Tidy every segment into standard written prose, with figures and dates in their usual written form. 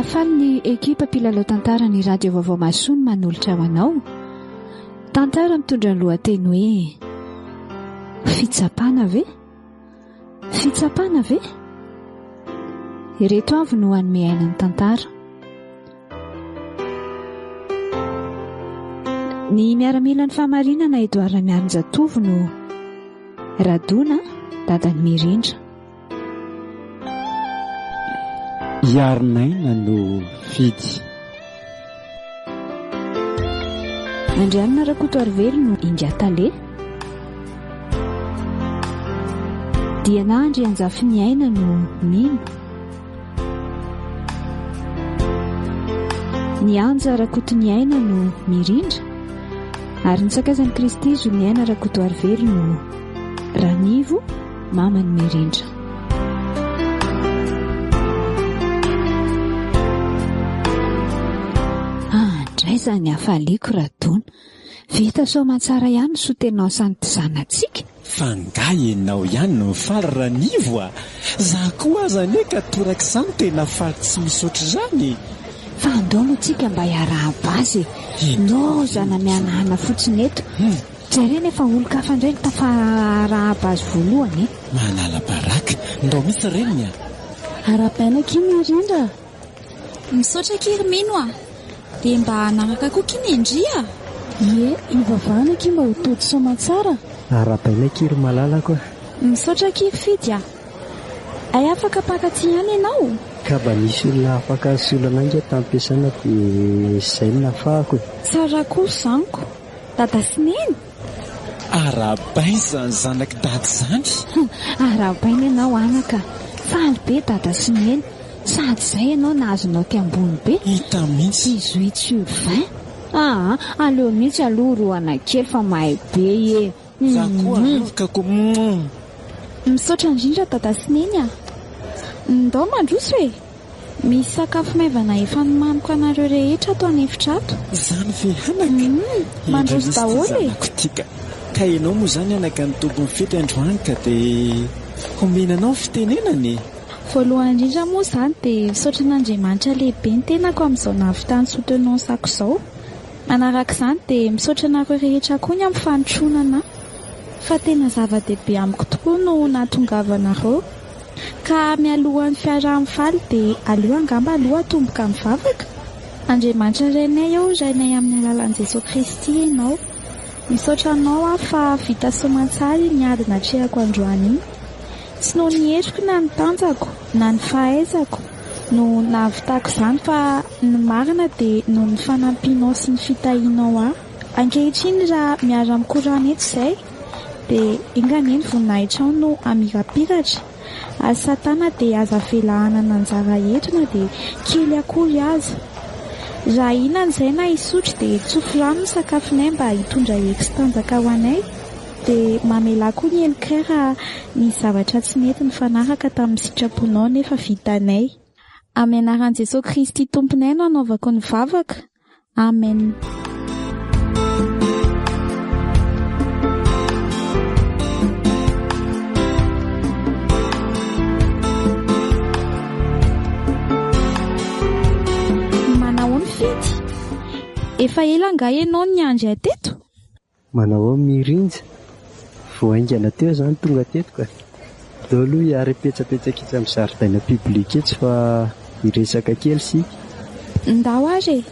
Mahafaly ny ekipa mpilalao tantara ny radio vaovao Masony manolotra ho anao. Tantara mitondra ny lohateny hoe fitsapana ve? Fitsapana ve? Ireto avy no hanome aina ny tantara. Ny miaramila ny famarinana Edouard Miarinjatovo no radona dadany Mirindra. Iarinaina no fidy. Andrianina Rakotoarivelo no Indiatale. Diana Andry Anjafy Aina no Mino. Ny Anja Rakotony Aina no Mirindra. Ary ny Sakazany Kristy Juliana Rakotoarivelo no Ranivo mamany Mirindra. Izany hafaliako radona. Vita soma tsara ihany sotenao santy zanatsika. Fangahy enao ihany no faly Ranivo a. Za koa azany ka torak'izany tena faly tsy misaotra izany. Fa andaono antsika mba hiaraham-bazy. No zana mianahana fotsiny eto. Jerena efa olo-kafa indray ny tafaraham-bazy voalohany. Manala baraka. Ndao misy reniny a. Ara-baina kiny Mirindra. Misaotra kiry Mino a. Dia mba namaka koa kiny Indria. Ie, ivavahana kiny mba ho tody soma tsara. Ara-baina kiry malala koa. Misaotra kiry Fidya. Ay afaka mpakaty ihany ianao. Ka mba nisy olona afaka solana inga tampiasana dia izay no nafahako. Tsara koa zaniko. Dada Sineny. Ara-baina izany zanaky dady izany. Ara-baina ianao anaka. Faly be Dada Sineny. Sady izay ianao nazonao ambony be. Hita mihitsy. 18/20. Aleo mihitsy aloha roana kely fa mahay be e. Za koa alovaka ko. Misaotra indrindra Dada Sineny a. Ndao mandroso e. Misy sakafo maivana efa nomaniko anareo rehetra ato anefitra ato. Zany ve anaka? Mandroso daholo e. Ka ianao moa zany anaka ny tompony fety androany ka dia homenanao fitenenany. Voalohany indrindra moa izany dia misaotra n'Andriamanitra lehibe ny tenako amin'izao nahavitany sotenao sako izao. Manaraka izany dia misaotra nareo rehetra koa ny amin'ny fanotronana. Fa tena zava-dehibe amiko tokoa no nahatongavanareo. Ka mialohan'ny fiaraha-mifaly dia aleo angamba aloha atomboka mivavaka. Andriamanitra rainay ao, rainay amin'ny alalan'i Jesosy Kristy ianao. Misaotra anao fa vita soamantsara ny ady natrehako androany iny. Tsy no ny heriko na ny tanjako na ny fahaizako no nahavitako izany fa ny marina dia no ny fanampinao sy ny fitahianao ahy. Ankehitriny raha miara-mikorana eto izay dia inganeny voninahitra ao no amirapiratra. Ary Satana dia aza velahanana anjara entona dia kely akory aza. Raha inan'izay na isotro dia tsofi rano ny sakafonay mba hitondra hery sy tanjaka ho anay. Dia mamela koa ny elokera ny zavatra tsy mety ny fanaraka tamin'ny sitraponao nefa vitanay. Amin'ny anaran'i Jesosy Kristy tomponay no anaovako ny vavaka. Amen. Manao ny fety. Efa ela nga ianao ny andry ateto? Manao Mirindra. Voaingana teo zany tonga teto ka. Dao aloha hiary petsapetsakitsy amin'ny zaridaina piblika etsy fa hiresaka kely sika. Ndao ary e.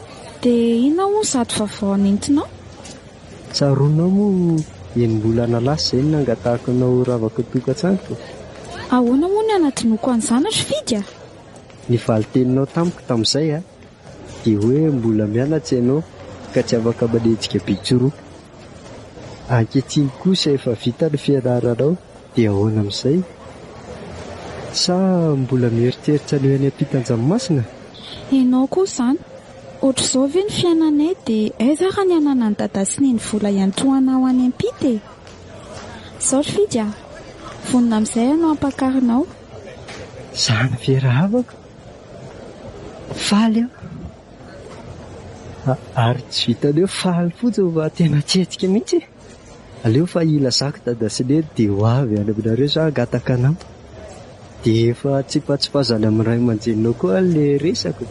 Dia inona ho sady vaovao nentinao? Tsaronao moa enim-bolana lasa izay nangatahako anao ravaka tokantrano. Ahoana moa ny anatinoko an'izany ry Fidya? Ny valiteninao tamiko tamin'izay dia hoe mbola mianatra ianao ka tsy afaka manenjika bitsoroa. Ankehitriny kosa efa vita ny fianaranao dia ahoana amin'izay? Sa mbola mieritreritra ny any ampitan-dranomasina? Ianao koa izany. Ohatr'izao ve ny fiainanay dia aiza raha ny anana ny Dada Sineny vola iantohanao any ampita e? Izao ry Fidya, vonona amin'izay ianao ampakarinao. Zany fiarahavako. Faly aho. Ary tsy vitaneo faly fotsiny fa tena tsetsika mihitsy. Aleo fa ilazako Dada Sineny dia ho avy any aminareo za angataka anao. Dia efa tsy patsipazana amin'ny ray aman-jeninao koa ilay resako.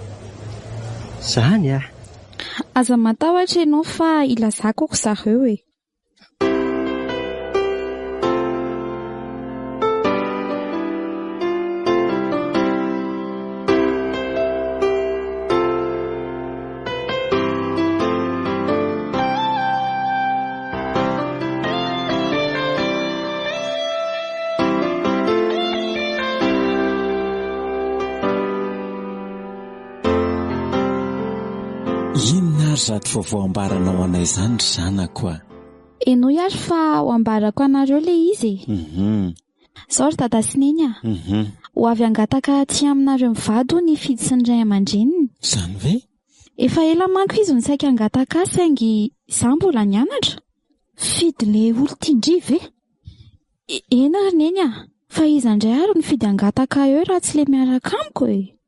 Zany Aza matahotra ianao fa ilazako ako zareo e. Zato vaovao ambaranao anay izany ry zanako a. Hainao ihany fa ho ambarako anareo le izy. Zao ry dada sy neny a. Ho avy angataka aty aminareo mivady ny fidy sy ny ray aman-dreniny. Zany ve? Efa ela manko izy ny saika angataka saingy izaho mbola nianatra. Fidy le olo tindry ve? Ena ry neny a. Fa iza indray ary ny fidy angataka eo raha tsy le miaraka amiko e.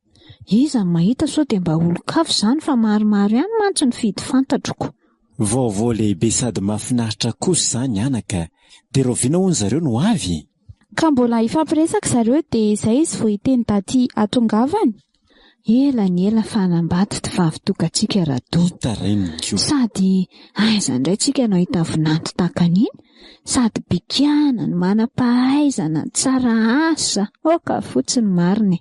Iza mahita sao dia mba olo-kafo izany fa maromaro ihany mantsy ny fidy fantatroko. Vaovao lehibe sady mahafinaritra kosa izany anaka. Dia roviana hono zareo no avy. Ka mbola ifampiresaka zareo dia izay izy vao hiteny daty atongavany. Ela ny ela fa hanambady ty vavy-tokantsika rahadoa. Tareniko. Sady aiza indray tsika no ahita vinanto takan'iny. Sady bikiana ny manam-pahaizana tsara asa. Oka fotsiny mariny.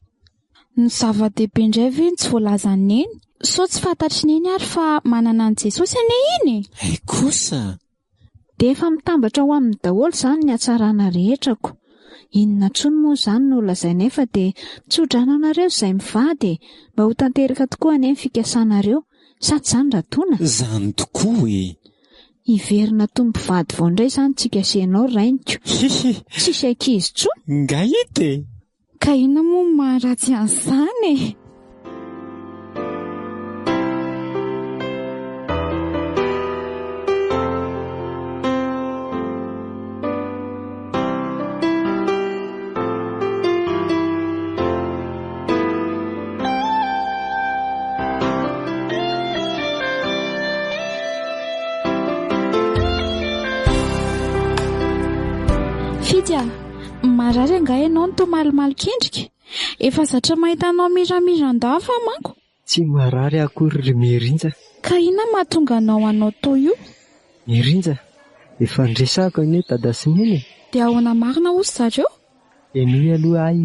Ny zava-dehibe indray ve tsy voalaza neny? So tsy fantatry neny ary fa manana an' Jesosy ane iny. Ay kosa. Dia efa mitambatra ho amin'ny daholo izany ny hatsarana rehetrako. Inona tsony moa izany no lazainay fa dia tsodrana-nareo izay mivady mba ho tanteraka tokoa any amin'ny fikasanareo. Sady izany ratona. Zany tokoa e. Iverina tompivady vao indray izany tsika senao rainiko. Tsisy ankizy tsoa. Ngahite. Ka inona moa maharatsy an'izany e? Fidya, marary anga ianao ny tomalimaly kendrika. Efa zatra mahita anao miramira-ndahy fa manko. Tsy marary akory ry Mirinja. Ka inona mahatonga anao toy io? Mirinja, efa ndresako anie dada sy neny. Dia ahoana marina hozy zareo? Enoy aloha ay.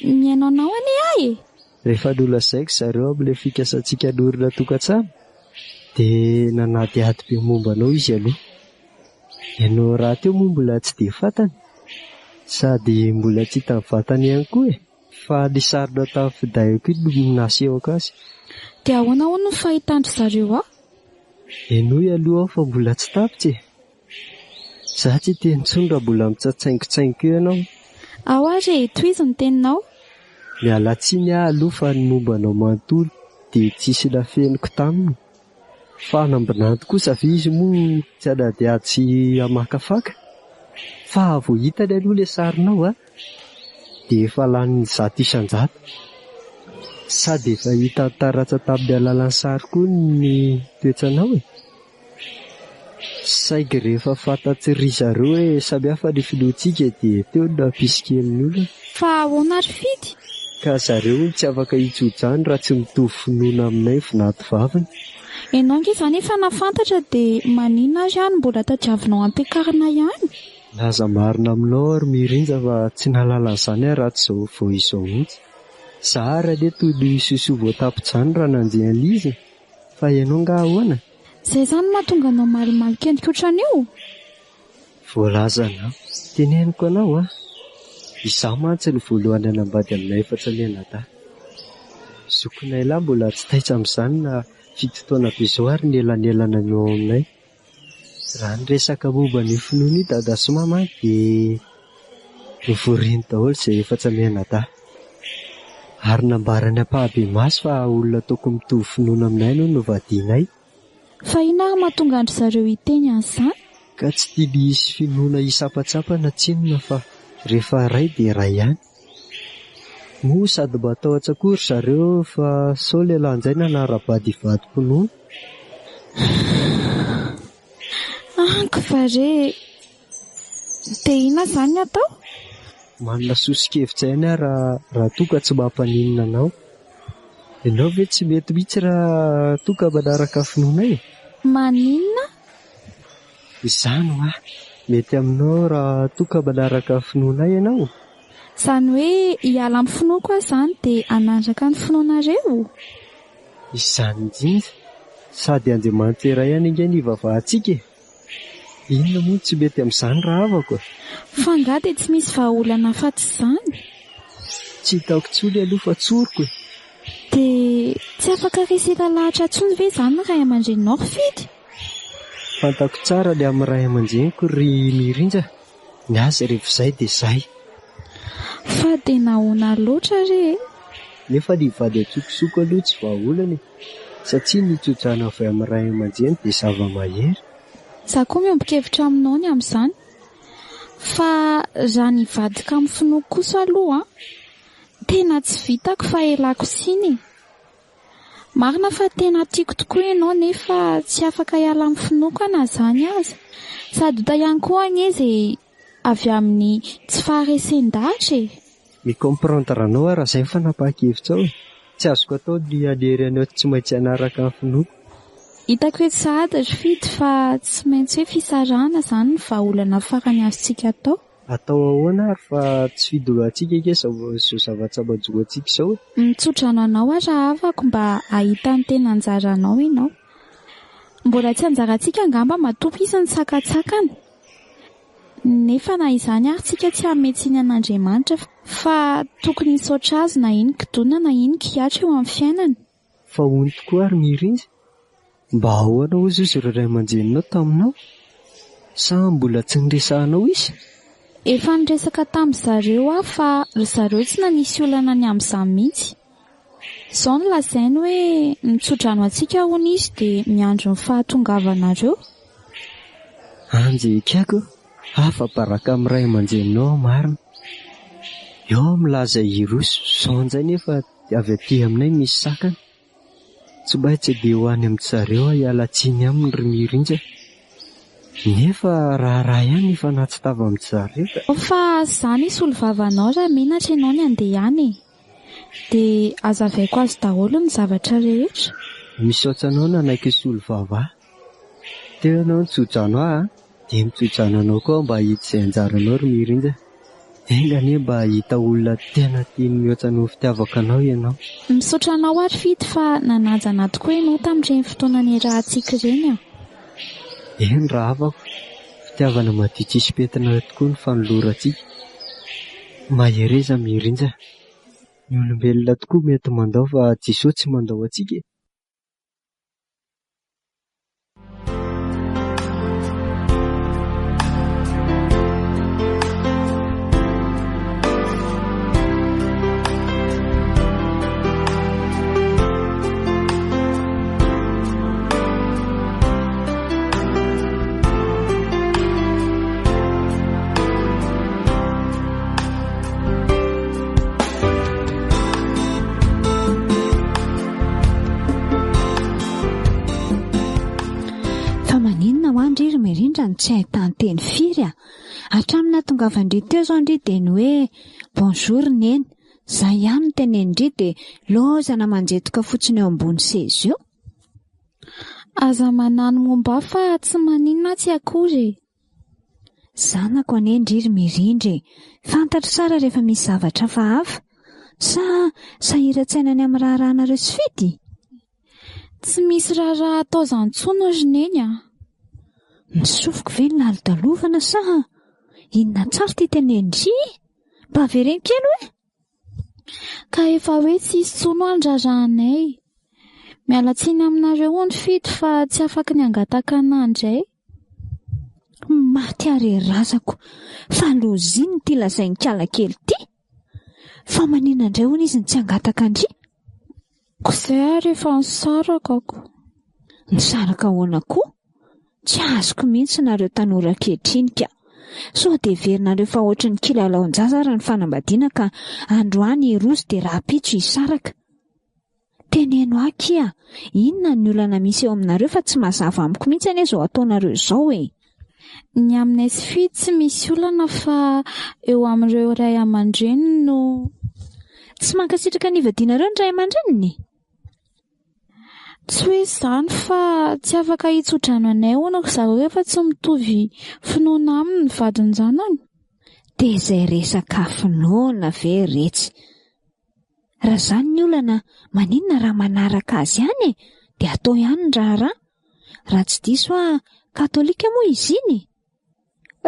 Miainao anao ane ay? Rehefa nolazaiko zareo amin'ilay fikasantsika lorina tokantrano dia nanady ady be momba anao izy aloha. Ianao raha teo moa mbola tsy dia fantany. Sady mbola tsy hita vatany ihany koa e. Fa ny sarina tamin'ny fidahiko iny no nasehoko azy. Dia ahoana hono ny fahitandry zareo Enoy aloha aho fa mbola tsy tapitra e. Za tsy teny intsony raha mbola mitsatsaingotsaingo eo ianao. Ao ary toizy ny teninao. Miala tsiny aho aloha fa ny momba anao manontolo dia tsisy lafeniko taminy. Fa nambinanto kosa ve izy moa tsy hanady ady sy hamakafaka. Fa vao hitany aloha ilay sarinao dia efa lany 100 isan-jato. Sady efa hita taratsa tamin'ny alalan'ny sary koa ny toetranao e. Saingy rehefa fantatsy ry zareo hoe samy hafa ny filohantsika dia teo no nampisy kelin'ny olona. Fa ahoana ry Fidy? Ka zareo tsy afaka hitsojany raha tsy mitovy finoana aminay vinato vaviny. Ianao angiza nefa nafantatra dia maninona azy ihany mbola tadiavinao ampiakarana ihany? Laza marina aminao ary Mirinja fa tsy nahalala an'izany raha tsy izao vao izao mihitsy. Zahara anie toy ny sosoa vao tapitra izany raha nandeha an'izy. Fa ianao nga ahoana? Izay izany mahatonga anao malimaly kendrika ohatran'io? Voalaza anao. Teneniko anao izaho mantsy ny voalohany hanambady aminay efatra mianadahy. Zokinay lahy mbola tsy taitra amin'izany na fitotoana be izao ary ny elanelana ny ao aminay. Raha ny resaka momba ny finoana io dada sy mama dia novoriny daholo izay efatra mianadahy. Ary nambarany ampahabe masy fa olona toko mitovy finoana aminay no novadianay. Fa inona mahatonga andry zareo hiteny an'izany? Ka tsy tiany hisy finoana hisampatsapana tsinona fa rehefa ray dia ray ihany. Moa sady mba atahotra kory zareo fa sao lehilahy injay nanara-bady hivadi-pinoana. Kivare, dia inona izany atao? Manana sosokevitra ihany raha toa ka tsy mampaninona anao. Ianao ve tsy mety mihitsy raha toka manaraka finoanay? Maninona? Izany ho mety aminao raha toka manaraka finoanay ianao? Izany hoe hiala amin'ny finoako aho izany dia hanandraka ny finoanareo? Izany indrindra, sady Andriamanitra iray ihany ange ny ivavahantsika. Inona moa tsy mety amin'izany raha havako? Fa angaha dia tsy misy vahaolana afa-tsy izany. Tsy hitako tsony aloha fa tsoriko. Dia tsy afaka reseta lahatra intsony ve izany ray aman-dreninao Fidy? Fantako tsara ny amin'ny ray aman-dreniko ry Mirindra. Ny azy rehefa izay dia izay. Fa dia nahoana loatra re? Nefa ny vady atsokosoko aloha tsy vahaolana, satria ny tsodrano avy amin'ny ray aman-dreny dia zava-mahery. Izaho koa miombon-kevitra aminao ny amin'izany. Fa raha nivadika amin'ny finoako kosa aloha tena tsy vitako fa elako siny. Marina fa tena tiako tokoa ianao nefa tsy afaka hiala amin'ny finoako na izany aza. Sady hita ihany koa angeza avy amin'ny tsy faharesen-dahatra e. Mikomprendre anao raha izay fanapaka-hevitra ao. Tsy azoko atao ny anery anao tsy maintsy hanaraka amin'ny finoako. Hitako hoe sahady ry Fidy fa tsy maintsy hoe fisarahana izany ny vahaolana farany azontsika atao. Atao ahoana ary fa tsy fidolohantsika ke izao zava-tsaban-jo antsika izao. Mitsodrano anao aho raha afaka mba ahita ny tena anjaranao ianao. Mbola tsy anjarantsika angamba matopo isa ny sakatsakana. Nefa na izany ary tsika tsy hametsiny an'Andriamanitra fa tokony hisaotra azy na iny kidona na iny kiatra eo amin'ny fiainana. Fa hono tokoa ary Mirindra. Mba ahoana ozy izy ireo ray aman-dreninao taminao? Sa mbola tsy niresahanao izy? Efa niresaka tamin'ny zareo aho fa ry zareo tsy nanisy olana ny amin'izany mihitsy. Izao no lazainy hoe mitsodrano antsika hono izy dia miandro ny fahatongavanareo. Anjekako, afa-baraka amin'ny ray aman-dreninao marina. Eo milaza iroso, izao inzay nefa avy aty aminay misy sakana. Tsy maintsy dia ho any amin'ny zareo hiala tsiny aminy ry Mirindra. Nefa raha ihany efa nahatsitava amin'ny zareo. Fa izany solovavanao raha menatra ianao ny andeha any. Dia azavaiko azy daholo ny zavatra rehetra. Misaotra anao nanaiky solovava. Teo ianao nitsodrano aho dia mitsodrano anao koa mba hita izay anjaranao ry Mirindra. Engane mba hita olona tena tiany mihoatra ny fitiavako anao ianao. Misaotra anao ary Fidy fa nanajana tokoa ianao tamin'ireny fotoana niarahantsika ireny aho. Eny raha havako, fitiavana madio tsisy pentina tokoa ny fanolorantsika. Mahereza Mirindra. Ny olombelona tokoa mety mandao fa Jesosy tsy mandao antsika. Tsy ahitany teny firy hatramina tongavandry teo izao ndry dia ny hoe bonjour neny. Zay ihany no tenendry dia lozana manjetoka fotsiny eo ambony seza eo. Aza manano momba fa tsy maninona tsy akory. Zanako anendry ry Mirindra. Fantatra tsara rehefa misy zavatra hafa sa sahiran-tsainany amin'ny raharahana sy Fidy? Tsy misy raha atao izany intsony ozy neny a. Nisofiko ve ny lalitalovana sa inona tsara ty tenendry? Mba vereny kely hoe? Ka efa hoe tsy hisy tsono andrarahanay. Miala tsiny aminareo ny Fidy fa tsy afaka ny angataka anandray. Maty ary razako fa loziny ty lazainy kala kely ty. Fa manina indray hono izy ny tsy angataka andry? Kozay ary efa nisaraka ako. Nisaraka ahoana koa? Tsy azoko mihitsy nareo tanora ankehitriny ka. Sao dia verinareo fa ohatry ny kilalaon-jaza ary ny fanambadiana ka androany roso dia raha-pitso hisaraka. Teneno akia, inona ny olana misy eo aminareo fa tsy mazava amiko mihitsy anie izao ataonareo izao e. Ny aminay sy Fidy tsy misy olana fa eo amin'ireo ray aman-dreny no... Tsy mankasitraka ny ivadianareo ny ray aman-dreniny? Tsy hoe izany fa tsy afaka hitsodrano anay hoanako zareo efa tsy mitovy finoana aminy ny vadiny zanany. Dia izay resaka finoana ve retsy? Raha izany ny olana, maninona raha manaraka azy ihany dia atao ihany ny raha tsy diso katolika moa izy iny.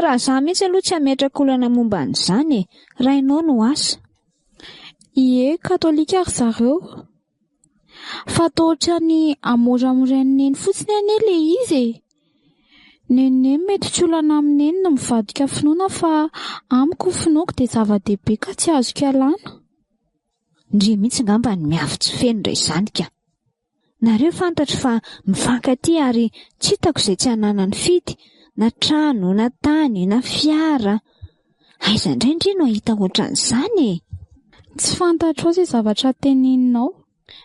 Raha izaho mihitsy aloha tsy hametraka olana momba an'izany raha ianao no asa. Ie, katolika ary zareo. Fa tohatra ny amoramorain'ny neny fotsiny ane ilay izy. Neny mety tsy olana amin'ny neny no mivadika finoana fa amiko finoako dia zava-dehibe ka tsy azoko ialana. Ndry mihitsy ngamba ny miavy tsy feno indray izany ka. Nareo fantatro fa mifankatia ary tsy hitako izay tsy hanana ny fidy, na trano, na tany, na fiara. Aiza indrindra no ahita ohatran'izany? Tsy fantatro izay zavatra teneninao.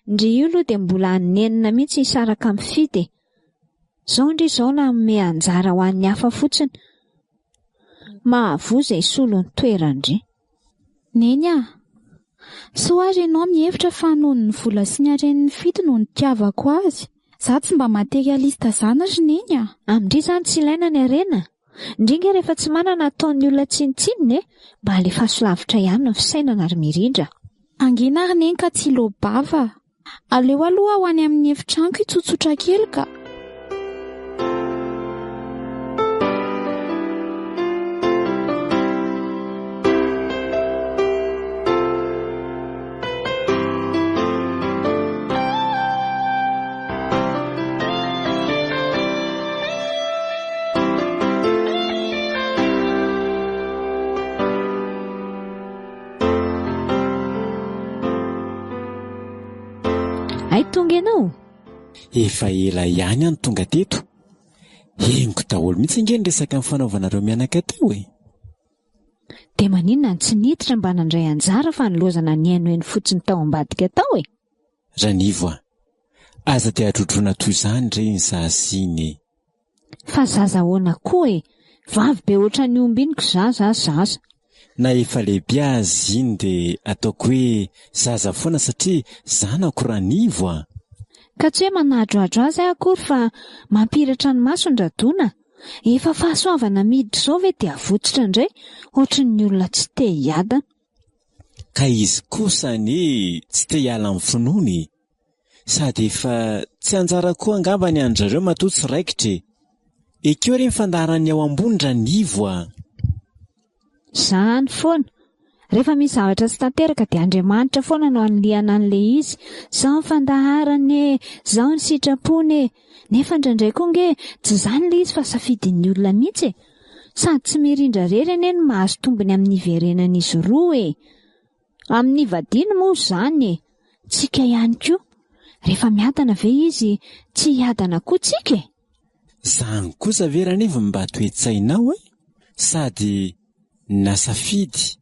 Ndry io aloha dia mbola hanenina mihitsy hisaraka amin'ny fidy. Izao ndry izao na ome anjara ho an'ny hafa fotsiny. Mahavoa izay solon'ny toerandry. Neny so ary ianao mihevitra fa noho ny vola sy ny haren'ny fidy no nitiavako azy. Za tsy mba materialista zany ry neny Amindry izany tsy ilaina ny harena. Indrindra rehefa tsy manana ataon'ny olona tsinitsininy mba alefa solavitra ihany ny fisainana ary mirindra. Angina ary neny ka tsy lobava. Aleo aloha ho any amin'ny efitranko itsotsotra kely ka. Ay tonga ianao? Efa ela ihany any tonga teto. Henoko daholo mihitsy inge ny resaka amin'ny fanaovanareo mianaka teo e. Dia maninona ny tsy niditra mba nandray anjara fa nilozana ny aino eny fotsiny tao ambadika tao e? Ranivo aza dia adrodrona toy izany re ny zaziny. Fa zaza ahoana koa e? Vavy be ohatra ny ombiniko zaza. Na efa lehibe azy iny dia ataoko hoe zaza foana satria zanako Ranivo Ka tsy hoe manadroadro azy akory fa mampiratra ny masony radona. Efa fahasoavana miditra izao ve dia avotsitra indray ohatry ny olona tsy te hiada. Ka izy kosa tsy te hiala amin'ny finoany. Sady efa tsy anjara koa angamba ny andrareo matoa tsy raikitra. Ekeo re mifandaharany ao ambony Ranivo Izany foana. Rehefa misy zavatra tsy tanteraka dia Andriamanitra foana no anliana an'ilay izy. Izao ny fandaharany izao ny sitrapony nefa indraindray koa nge tsy izany ilay izy fa safidin'ny olona mihitsy sady tsy mirindra rery anie no mahazo tombony amin'ny iverenan'izy roa amin'ny vadiny moa izany tsika ihany koa rehefa miadana ve izy tsy hiadana koa tsika Zany kosa ve Ranivo mba toetsainao sady na safidy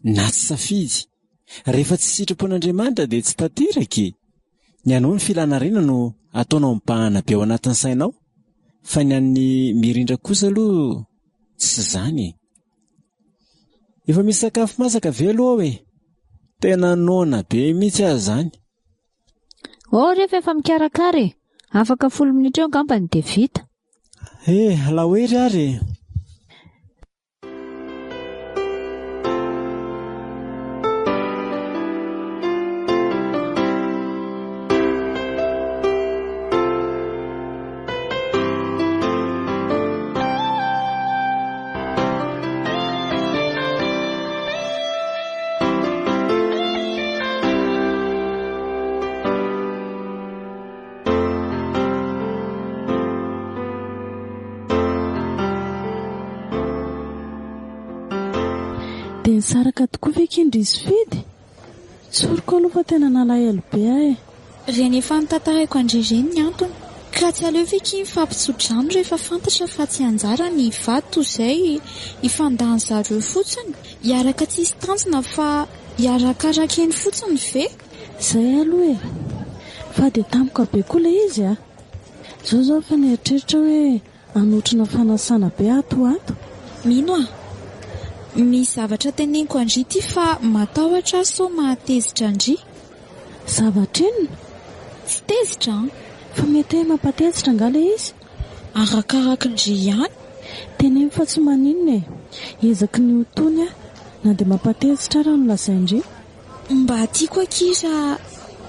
na tsy safidy rehefa tsy sitrapon'Andriamanitra dia tsy tanteraka. Ny anao ny filanarena no ataonao mibahana be ao anatin'ny sainao fa ny an'ny mirindra kosa aloha tsy izany. Efa misy sakafo masaka ve aloha tena noana be mihitsy azy izany. Rehefa efa mikarakara afaka 10 minitra eo angambany dia vita. Lahoery ary dia nisaraka tokoa ve kindry izy fidy? Tsoriko aloha fa tena nalahelo be Reny efa nitantarako andrireny ny antony. Ka tsy aleo ve ky mifampisodrano rehefa fantatra fa tsy anjara ny vady toy izay ifandahany zareo fotsiny. Hiaraka tsisy tanjona fa hiarakaraka eny fotsiny ve? Izay aloha fa dia tampoka be koa ilay izy zao fa nieritreritra hoe anotrina fanasana be ato. Mino misy zavatra teneniko andry ity fa matahotra so mahatezitra andry. Zavatra inona? Tsy tezitra Fa mety hoe mampatezitra angala izy. Arakaraka ndry ihany. Teny fa tsy maninona e. Ezaky ny otony na dia mampatezitra raha no lazaindry. Mba tiako akira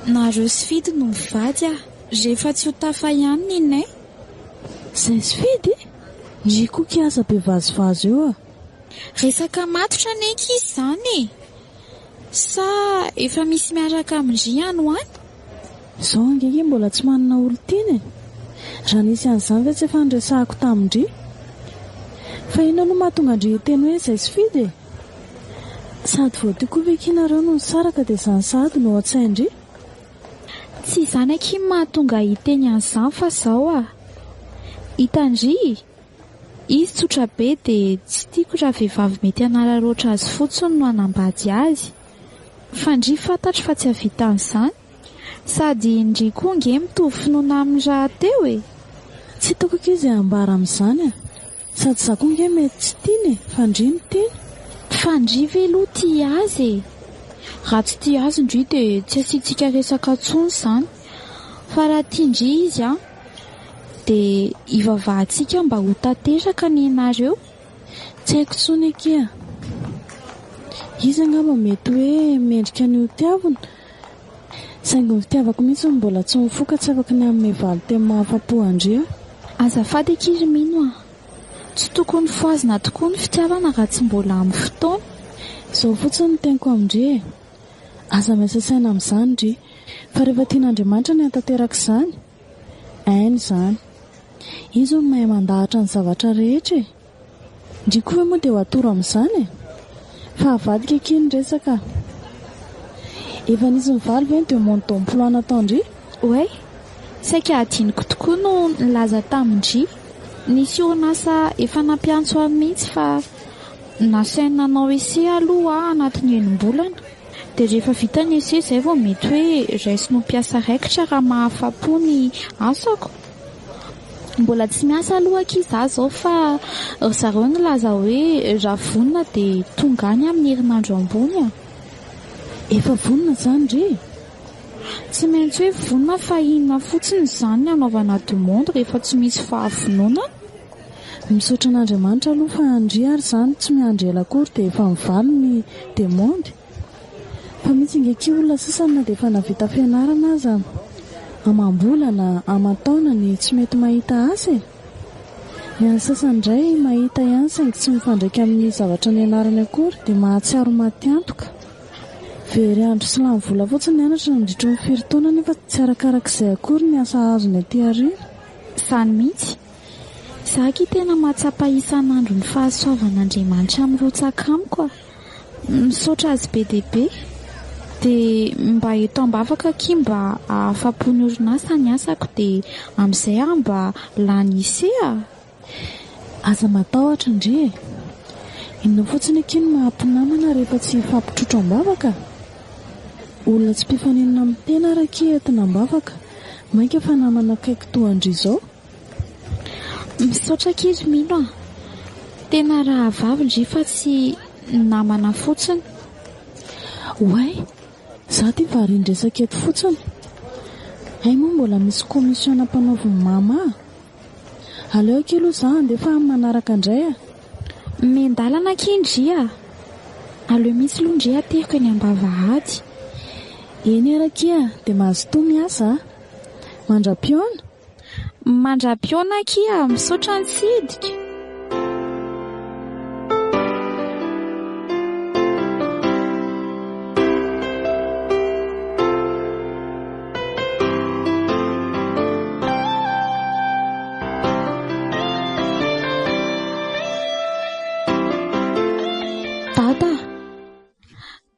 nareo sy fidy no mivady rehefa tsy ho tafa ihany ninay. Izay sy fidy? Ndry koa kiaza be vazovazo eo a. Resaka matotra neky izy izany e. Sa efa misy miaraka amindry ihany ho any? Izao angeke mbola tsy manana olo tiany e. Raha nisy an'izany ve tsy efa nresahako tamindry? Fa ina no mahatonga andry teny hoe izay sy fidy e. Sady voaty koa ve kinareo no nisaraka dia izany sady no an-tsaindry? Tsy izany aky mahatonga hiteny an'izany fa izao hitandry izy tsotra be dia tsy tiako raha vehivavy mety hanararoatra azy fotsiny no hanambady azy. Fa ndry fantatro fa tsy havita an'izany. Sady ndry koa nge mitovy finoana amin'ny raha teo e. Tsy hitako izy ambara amin'izany a. Sady za koa nge mety tsy tiany e. Fa ndry ny tiany. Fa ndry veloha tia azy e. Raha tsy tia azy ndry dia tsy asiantsika resaka intsony izany. Fa raha tia ndry izy dia ivavahantsika mba ho tanteraka ny nareo. Tsy haiko intsony eky a. Izy angamba mety hoe mendrika ny ho tiavana. Saingy ny fitiavako mihitsy mbola tsy mifoka, tsy afaka ny amin'ny valo teny mahafa-po andry. Azafady akiry mino tsy tokony foazina tokoa ny fitiavana raha tsy mbola amin'ny fotoana. Izao fotsiny ny teniko amindry aza miasa saina amin'izany ndry. Fa rehefa tian'Andriamanitra ny hatanteraka izany, ainy izany. Izy no mahay mandahatra ny zavatra rehetra e. Ndry koa hoe moa dia ho atoro amin'izany e. Fa avadika aky ny resaka. Efa nisy mivaly ve dia monto emploina taondry? Oe, saika adiniko tokoa no nilaza tamindry. Nisy orinasa efa nampiantso ahy mihitsy fa nasainy nanao ese aloha anatin'ny enim-bolana. Dia rehefa vita ny ese izay vao mety hoe raisy no mpiasa raikitra raha mahafa-po ny asako. Mbola tsy miasa aloha aky izaho izao fa zareo nilaza hoe raha vonona dia tonga any amin'ny herinandro ambony. Efa vonona izany ndry? Tsy maintsy hoe vonona fa inona fotsiny izany ny anaovana demande rehefa tsy misy fahavonona. Misaotra an'Andriamanitra aloha fa andry ary izany tsy miandry ela akory dia efa mivaly ny demande. Fa misy ingeky olona sasany na dia efa navita fianarana aza amam-bolana, aman-taonany tsy mety mahita asa e. Ny an'ny sasany indray mahita ihany saingy tsy mifandraika amin'ny zavatra nianarany akory dia mahatsiaro matiantoka. Very andro sy lany vola fotsiny nianatra nandritra ny firy-taona nefa tsy arakarak'izay akory ny asa azony aty aoriana. Izany mihitsy. Izaho aky tena mahatsapa isan'andro ny fahasoavan'Andriamanitra mirotsaka amiko. Misaotra azy be dia be. Dia mba eto ambavaka aky mba ahafa-po ny orinasa ny asako dia amin'izay mba lany ise Aza matahotra ndry e. Inona fotsiny aky ny mahampinamana rehefa tsy fampitrotro ambavaka? Olona tsy mpifaninana amin'ny tena raky entina ambavaka. Mainka fa namana akaiky toa andry izao. Misaotra kely mino tena raha vavy ndry fa tsy namana fotsiny. Oay, za tia varindresaka eto fotsiny. Hay moa mbola misy komisiona mpanaoviny mama. Aleo aky aloha za andefa amin'ny manaraka indray Mendalana kindry aleo misy londry ateriko ny ambavahady. Eny araky dia mahazotoa miasa mandra-piona. Mandra-piona aky misaotra ny tsidika.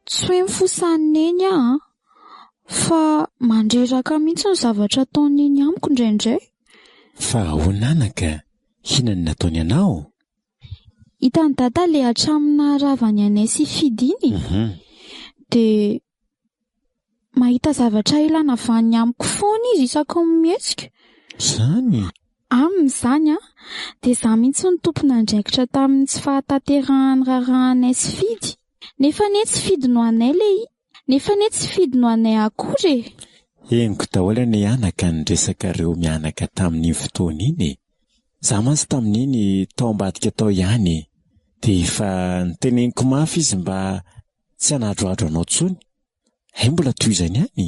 Tsy hoe mifosany eny fa mandreraka mihitsy ny zavatra ataony eny amiko indraindray. Fa honanaka, inona no nataony anao? Hitany dada le hatramina ravany anay sy fidiny. Dia mahita zavatra ilana avy any amiko foana izy isaky ny mihetsika. Zany? Aminy izany dia izaho mihitsy ny tompony andraikitra tamin'ny tsy fahatanterahany rahanay sy fidy. Nefa ne tsy fidy no anay akory. Henoko daholo ny anaka ny resakareo mianaka tamin'ny fotoana iny. Za mantsy tamin'iny tao ambadika tao ihany. Dia efa niteneniko mafy izy mba tsy hanadroadro anao tsony. Mbola toizany ihany.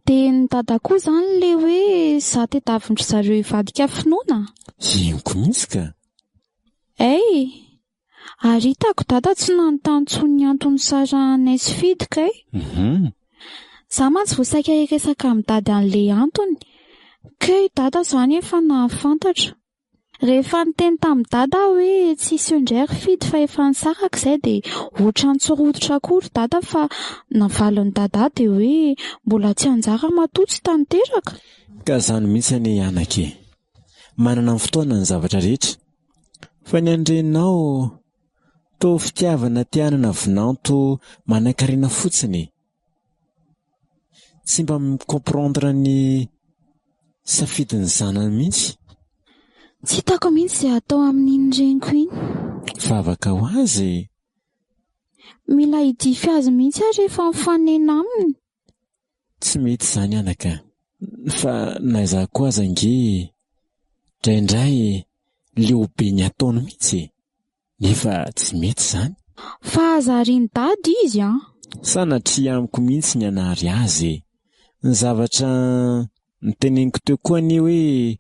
Dia ny dada koa izany le hoe za tedavindry zareo hivadika finoana. Henoko mihitsy ka. Ary hitako dada tsy nanontany tsony antony saranay sy fidika Za mantsy voasaika hiresaka amin'ny dada an'le antony. Kay dada izany efa nahafantatra. Rehefa niteny tamin'ny dada hoe tsisy indray fidy fa efa nisaraka izay dia ohatran'ny tsy rototra akory dada fa navalon'ny dada dia hoe mbola tsy anjara matotsy tanteraka. Ka izany mihitsy any anaka. Manana ny fotoana ny zavatra rehetra. Fa ny andrenao toa fitiavana tianana vinanto manan-karena fotsiny. Tsy mba mikomprendre ny safidin'ny zanany mihitsy. Tsy hitako mihitsy izay atao amin'iny reniko iny. Vavaka ho azy. Mila hidify azy mihitsy aho rehefa mifanena aminy. Tsy mety izany anaka. Fa naiza koa aza nge indraindray leobe ny ataony mihitsy. Nefa tsy mety izany. Fa azariany dady izy Sanatria amiko mihitsy ny anary azy. Ny zavatra niteneniko teo koa ny hoe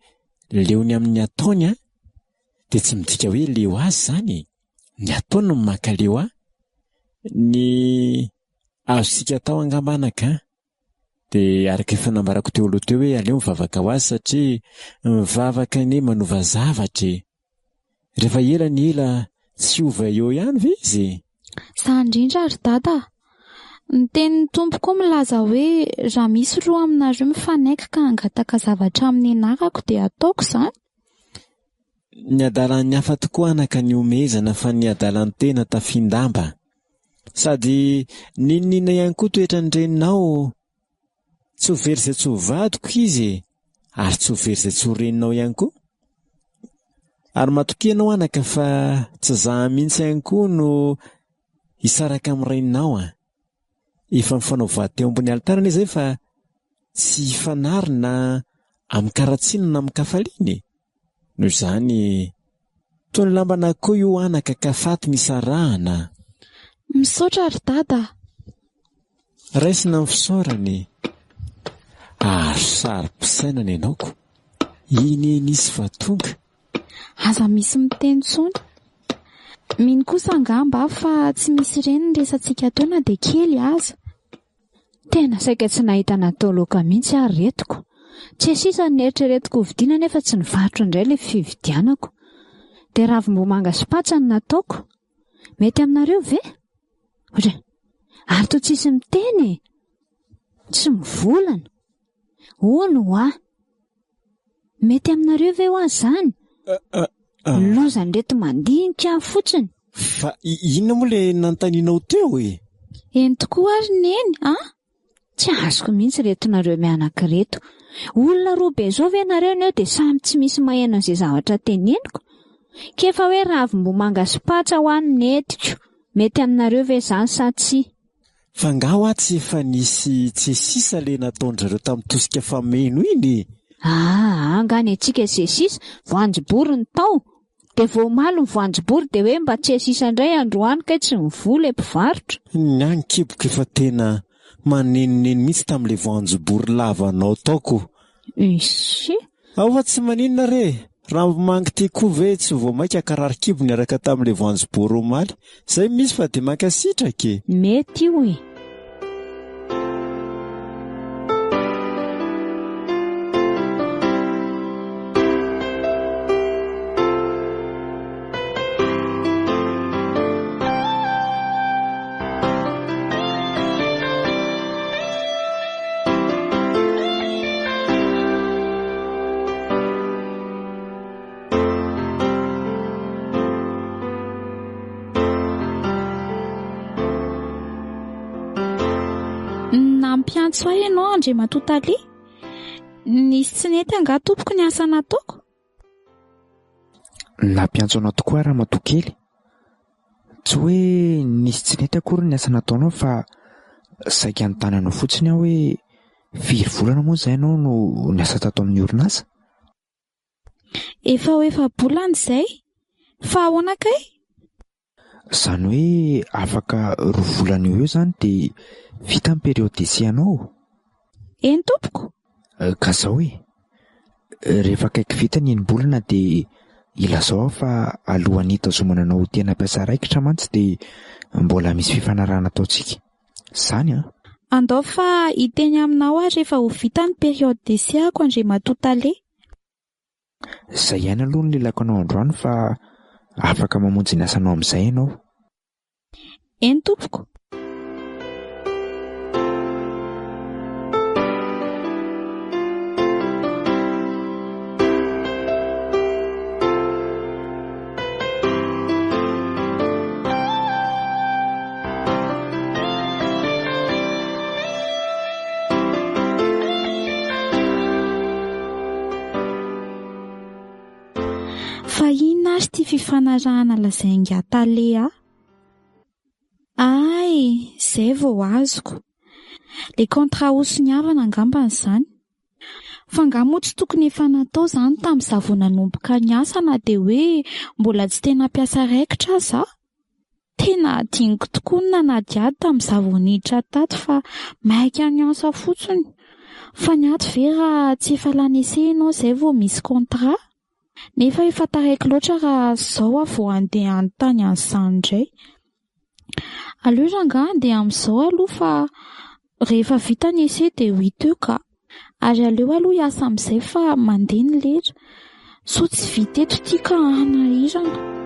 leony amin'ny ataony dia tsy midika hoe leo azy izany. Ny ataony no makaleo ny azosika tao angambanaka. Dia araka efa nambarako teo aloha teo hoe aleo mivavaka ho azy satria mivavaka ny manova zavatra. Rehefa ela ny ela tsy ova eo ihany ve izy? Za indrindra ary dada. Ny tenin'ny tompoko milaza hoe raha misy roa aminareo mifanaiky ka hangataka zavatra amin'ny anarako dia ataoko izany. Ny adalan'ny hafa tokoa anaka ny omezana fa ny adalan'ny tena tafindamba. Sady ninona ihany koa toetra ny reninao. Tsy ho very izay tsy ho vadiko izy ary tsy ho very izay tsy ho reninao ihany koa. Ary matokianao anaka fa tsy za mihitsy ihany koa no hisaraka amin'ny reninao Efa mifanao vady teo ambony altarana izay fa tsy fanarina amin'ny karatsina na amin'ny kafaliny. Noho izany toy ny lambana koa io anaka ka faty nisarahana. Misaotra ary dada. Raisina ny fisaorany. Sary-pisainana ianaoko. Iny nisy va tonga. Aza misy miteny tsony. Mino kosa angamba fa tsy misy ireny ny resantsika taona dia kely aza. Tena saika tsy nahita natao loka mihitsy ary retiko. Tsy sisa ny eritreretiko vidiana nefa tsy nivarotro indray ilay fividianako. Dia ravim-bomanga sy patsa no nataoko. Mety aminareo ve? Ary toa tsisy miteny. Tsy mivolana. Hono mety aminareo ve ho azy izany? Lozany reto mandinika fotsiny. Fa inona moa ilay nanontanianao teo Eny tokoa ary neny Tsy azoko mihitsy retonareo mianaka reto. Olona roa be zao ve nareo neo dia samy tsy misy maheno an'izay zavatra teneniko. Kefa hoe ravim-bomanga sy patsa ho an'ny etiko. Mety aminareo ve izany sa tsy? Fa ngaho tsy efa nisy tsy sisa le nataon'izareo tamin'ny tosika fameno iny. Angany antsika izay sisa voanjobory ny tao. Dia voamaly ny voanjobory dia hoe mba tsy sisa indray androany kay tsy mivola mpivarotra. Ny any kiboka efa tena manenoneny mihitsy tamin'ilay voanjobory lavanao taoko. Fa tsy maninona re. Raha mangy tia koa ve tsy vao maika karary kibo ny araka tamin'ilay voanjobory omaly. Izay misy fa dia mankasitraka. Mety io Nampiantso ahy ianao Andry Matotaly. Nisy tsy nety anga tompoko ny asa nataoko. Nampiantso anao tokoa raha matokely. Tsy hoe nisy tsy nety akory ny asa nataonao fa saika ny tananao fotsiny aho hoe Firy volana moa izay ianao no niasa tato amin'ny orinasa? Efa ho efa-bolana izay. Fa ahoana kay? Izany hoe afaka 2 volana eo izany dia vita ny périodicien-nao. Eny tompoko? Ka izao rehefa akaiky vita ny enim-bolana dia ilazao fa alohan'ny hitazomana anao tena hampiasa raikitra mantsy dia mbola misy fifanarahana ataontsika. Izany Andao fa hiteny aminao aho rehefa ho vita ny périodicien-ko Andriamatoa Lay. Izay ihany aloha ny lelako anao androany fa afaka mamonjy ny asanao amin'izay ianao. Eny tompoko? Fa inona ary ity fifanarahana lazainga Talea? Ay, izay vao azoko. Le contrat osony havana angambany izany. Fa angamba tsy tokony efa natao izany tamin'izaho vao nanomboka ny asa na dia hoe mbola tsy tena mpiasa raikitra aza. Tena adiniko tokoa ny nanadiady tamin'izaho vao niditra tato fa maika ny asa fotsiny. Fa ny ato ve raha tsy efa lany ese ianao izay vao misy contrat? Nefa efa taraiky loatra raha izao vao andeha anontany an'izany indray. Aleo ranga andeha amin'izao aloha fa rehefa vita ny ese dia 8 eo ka. Ary aleo aloha hiasa amin'izay fa mandeha ny lera. So tsy vita eto ity ka hanahirana.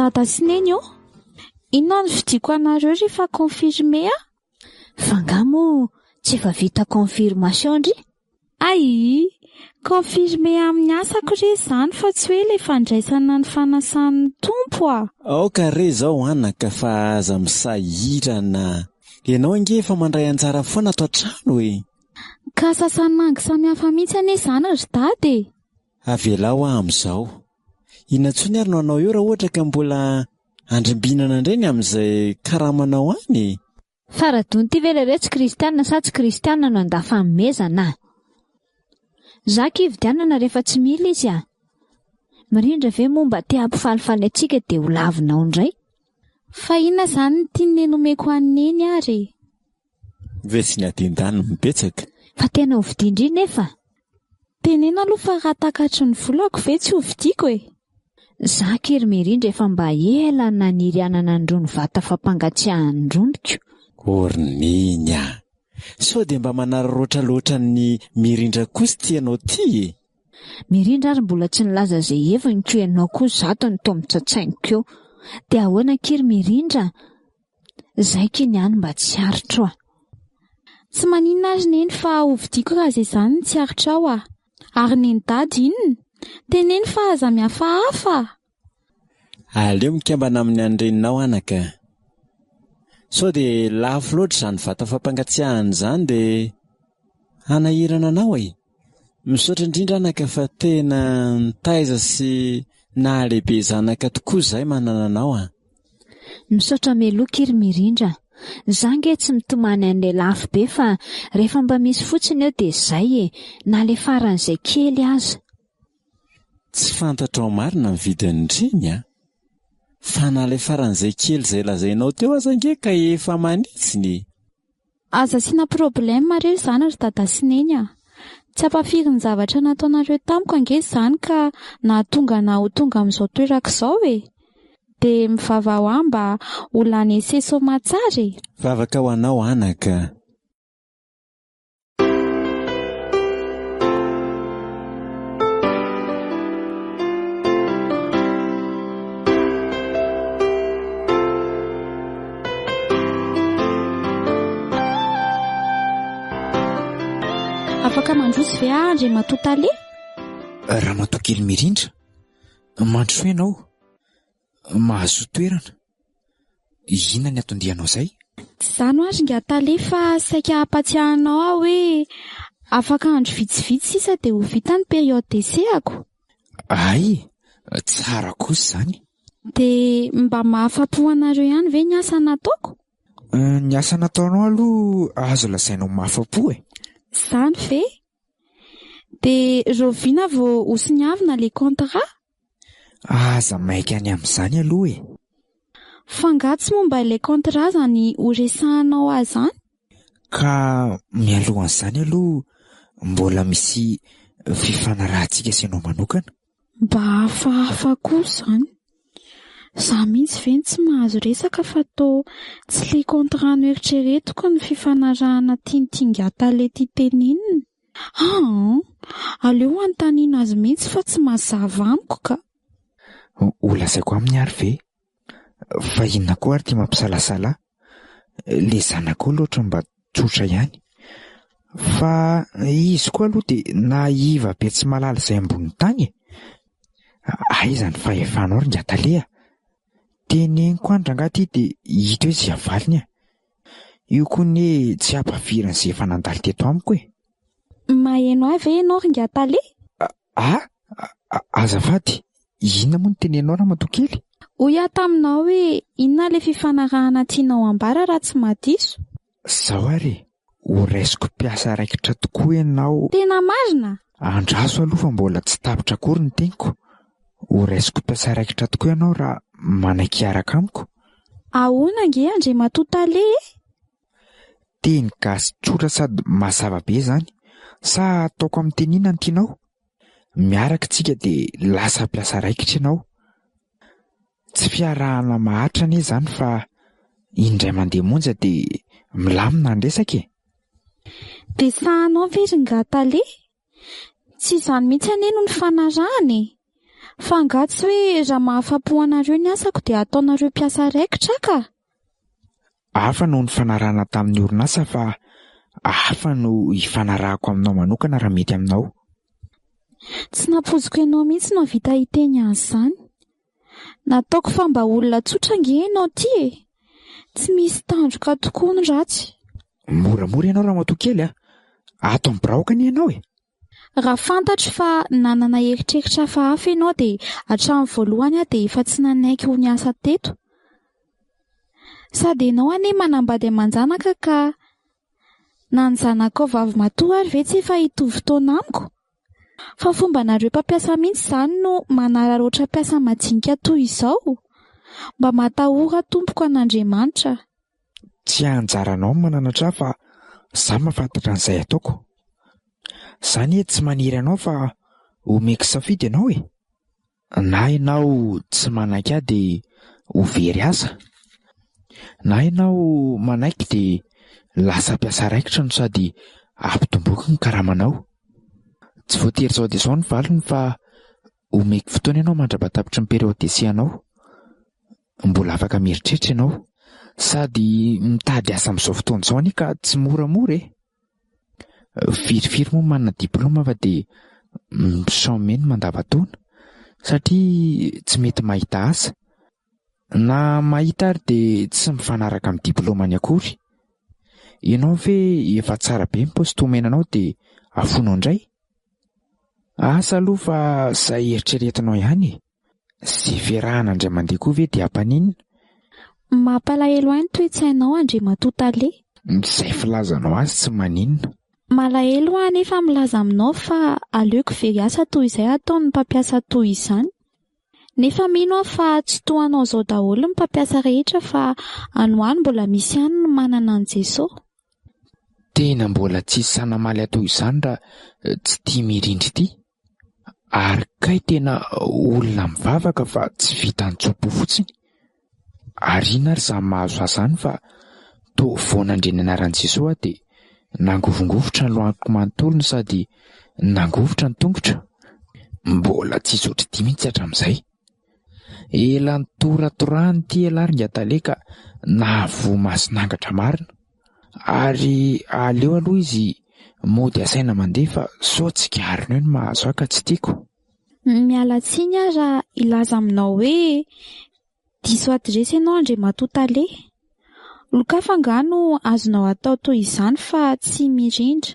Dada sy neny inona no vidiko anareo rehefa confirmé Fa angamo tsy efa vita confirmation ndry? Ai, confirmé amin'ny asako re izany fa tsy hoe ilay fandraisana ny fanasan'ny tompo Aoka re izao anaka fa aza misahirana. Ianao ange efa mandray anjara foana ato an-trano Ka sasan'angy samihafa mihitsy anie izany ry dady. Avelao amin'izao. Inantsony ary no anao eo raha ohatra ka mbola andrimbinana indray amin'izay karamanao any. Faradony ty velare tsy kristianina sa tsy kristianina no andafanomezana. Za kividianana rehefa tsy mila izy mirindra ve momba te hampifalifaly antsika dia ho lavinao indray. Fa inona izany ny tiany nomeko anneny ary? Ve tsy ny adin-dany mibetsaka. Fa tena hovidindry nefa. Tenena aloha fa raha takatry ny volako ve tsy hovidiako Za kiry mirindra efa mba ela nanirianana androny vata fampangatsiahany rondriko. Orniny so dia mba manararaotra loatra ny mirindra kosa tianao ty Mirindra ary mbola tsy nilaza izay heviny ko ianao koa zato ny tombon-tsatsainiko eo. Dia ahoana kiry mirindra? Zay kiny ihany mba tsy aritra Tsy maninona azy neny fa hovidiako raha izay izany ny tsy aritra Ary neny dady inona? Teneny fa aza mihafahafa. Aleo mikambana amin'ny andreninao anaka. So dia lafo loatra izany vata fampangatsiahana izany dia hanahirana anao Misaotra indrindra anaka fa tena nitaiza sy nahalehibe zanaka tokoa izay manana anao Misaotra meloa kiry mirindra. Za nge tsy mitomany an'ilay lafo be fa rehefa mba misy fotsiny eo dia izay na le faran'izay kely aza. Tsy fantatrao marina ny vidin'ireny fa na le faran'izay kely izay lazainao teo aza nge ka efa manitsiny. Aza sina problème reo izany ry dada sy neny Tsy ampafiry ny zavatra nataonareo tamiko ange izany ka nahatonga na ho tonga amin'izao toerako izao Dia mivava ho aho mba ho lany ese soamantsara Vavaka ho anao anaka. Afaka mandroso ve Andriamatoa Lay? Raha matoa kely mirindra Mandrosoa ianao, mahazo toerana. Inona ny atondianao izay? Tsy izany ho azy nga tale fa saika hampatsiahanao aho hoe afaka andro vitsivitsy sisa dia ho vita ny période d'essai-ako. Ay, tsara kosa izany. Dia mba mahafapo anareo ihany ve ny asa nataoko? Ny asa nataonao aloha azo lazainao mahafapo e. Izany ve? Dia roviana vao hosiniavina ilay contrat? Aza maika any amin'izany aloha e. Fangatsy momba ilay contrat zany ho resahanao azy izany? Ka mialohan'izany aloha mbola misy fifanarahantsika sy ianao manokana. Mba hafahafa kosa izany. Izaho mihitsy ve tsy mahazo resaka fa toa tsy ilay contrat noeritreretiko ny fifanarahana tiantingata ilay tia tenenina. Aleo anontaniana azy mihitsy fa tsy mazava amiko ka. Ho lazaiko amin'ny ary ve? Fa inona koa ary tia mampisalasala? Le zanako loatra mba tsotra ihany. Fa izy koa aloha dia naiva be tsy malala izay ambony tany e. Aiza ny fahefanao ry ngataleha? Teneniko andra angaty dia hita hoe izay avaliny a. Io koa ny tsy hampavirany izay efa nandalo teto amiko e. Maheno ahy ve ianao ry ngatale? Azafady, inona moa ny tenenao ramatokely? Hoy aho taminao hoe inona ilay fifanarahana tianao ambara raha tsy madiso? Zao ary, ho raisiko mpiasa raikitra tokoa ianao. Tena marina? Andraso aloha fa mbola tsy tapitra akory ny teniko. Ho raisiko mpiasa raikitra tokoa ianao raha manaiky araka amiko. Ahoana nge Andriamatoa Tale e? Teny gasy tsotra sady mazava be izany. Sa ataoko amin'ny teny inona ny tianao? Miaraka tsika dia lasa mpiasa raikitra ianao. Tsy fiarahana mahatra anie izany fa indray mandeha monja dia milamina ny resaka e. Besahanao ve ry ngatale? Tsy izany mihitsy anie no ny fanarahana e. Fangatsy hoe raha mahafapo anareo ny asako dia ataonareo mpiasa raikitra ka. Hafa no ny fanarahana tamin'ny orinasa fa hafa no hifanarahako aminao manokana raha mety aminao. Tsy napoziko ianao mihitsy no vita hiteny an'izany. Nataoko fa mba olona tsotra nge ianao ty e. Tsy misy tandroka tokoa ny ratsy. Moramora ianao ramatokely a. Ato amin'ny biraokany ianao e. Raha fantatro fa nanana eritreritra hafa ianao dia hatramin'ny voalohany aho dia efa tsy nanaiky ho niasa teto. Sady ianao anie manambady aman-janaka ka na ny zanakao vavy matoa ary ve tsy efa hitovy taona amiko? Fa fombanareo mpampiasa mihitsy izany no manararoatra mpiasa majinika toy izao. Mba matahora tompoko an'Andriamanitra. Tsy anjaranao mananatra fa izaho mahafantatra an'izay ataoko. Izany tsy maniry anao fa omeko safidy ianao e. Na ianao tsy manaiky ahy dia ho very asa. Na ianao manaiky dia lasa mpiasa raikitra no sady ampitomboky ny karamanao. Tsy voatery izao dia izao ny valiny fa omeko fotoana ianao mandrabatapitra ny période d'essai anao. Mbola afaka mieritreritra ianao. Sady mitady asa amin'izao fotoana izao anie ka tsy moramora e. Firifiry moa manana diplôma fa dia misaomeny mandavataona satria tsy mety mahita asa. Na mahita ary dia tsy mifanaraka amin'ny diplômany akory. Ianao ve efa tsara be ny paosty omenanao dia afonao indray? Asa aloha fa izay eritreretinao ihany e. Izay fiarahana indray mandeha koa ve dia ampaninina? Mampalahelo ahy ny toe-tsainao Andriamatoa Tale. Izay filazanao azy tsy maninona. Malahelo aho anefa milaza aminao fa aleoko very asa toy izay ataon'ny mpampiasa toy izany. Nefa mino aho fa tsy toanao izao daholo ny mpampiasa rehetra fa anoany mbola misy ihany no manana an Jesosy. Tena mbola tsisy sanamaly atao izany raha tsy tia mirindry ity. Ary kay tena olona mivavaka fa tsy vita ny tsopo fotsiny. Ary ina ary izaho mahazo azany fa toa voanandreny anaran'i Jesosy aho dia nangovingovotra ny lohaniko manontolo sady nangovotra ny tongotra. Mbola tsisy otrity mihitsy hatramin'izay. Ela nitoratorany ty ela ary ngatale ka nahavoa masinangatra marina. Ary aleo aloha izy mody asaina mandeha fa sao tsy garina eo ny mahazo ahy ka tsy tiako. Miala tsiny raha ilaza aminao hoe diso adresy ianao Andriamatoa Tale. Lokafa ngano azonao atao toy izany fa tsy mirindra.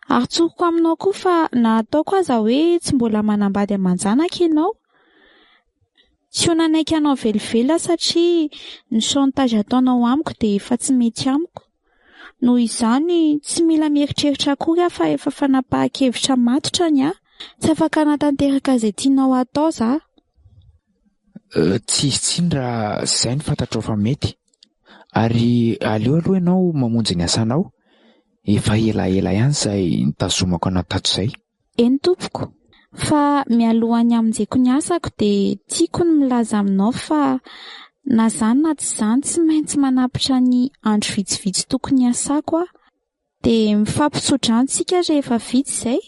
Arotsoroko aminao koa fa na ataoko aza hoe tsy mbola manambady aman-janaka ianao. Tsy ho nanaiky anao velivela satria ny chantage ataonao amiko dia efa tsy mety amiko. Noho izany tsy mila mieritreritra akory aho fa efa fanapahan-kevitra matotra ny aho. Tsy afaka natanteraka izay tianao atao za. Tsy izy tsiny raha izay ny fantatrao fa mety. Ary aleo aloha ianao mamonjy ny asanao. Efa elaela ihany izay nitazomako anao tato izay. Eny tompoko. Fa mialohan'ny hamonjeko ny asako dia tiako ny milaza aminao fa na izany na tsy izany tsy maintsy manapitra ny andro vitsivitsy tokony asako aho. Dia mifampisodrantsika rehefa vitsy izay.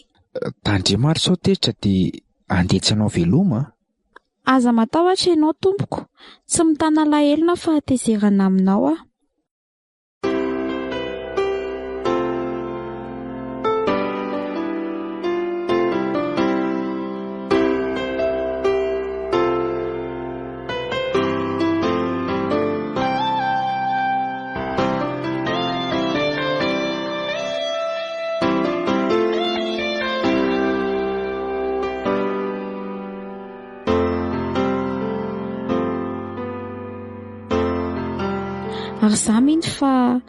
Tandremaro sao tetra dia andetsy anao veloma. Aza matahotra ianao tompoko. Tsy mitana lahelona fa hatezerana aminao aho. Ary za miny fa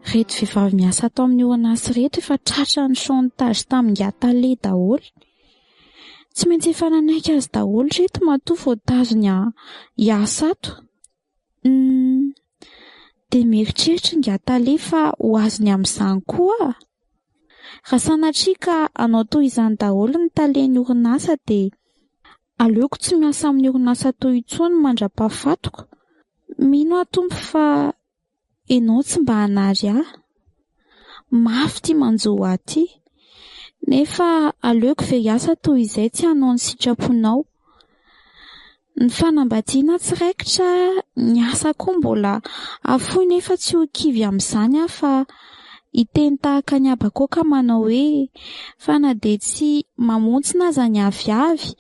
reto vehivavy miasa tao amin'ny orinasa reto efa tratra ny chantage tamin'ny Tale daholo. Tsy maintsy efa nanaiky azy daholo reto matoa vao tazony hiasa ato. Dia mieritreritra ny Tale fa ho azony amin'izany koa. Raha sanatria ka anao toy izany daholo ny talen'ny orinasa dia aleoko tsy miasa amin'ny orinasa toy intsony mandra-pahafatoko. Mino aho tompo fa ianao tsy mba hanary ahy. Mafy tia manjoa aty. Nefa aleoko ve hiasa toy izay tsy hanao ny sitraponao. Ny fanambadiana tsiraikitra ny asa koa mbola afoy nefa tsy ho kivy amin'izany aho fa hiteny tahaka ny abako ka manao hoe fa na dia tsy mamontsina aza ny aviavy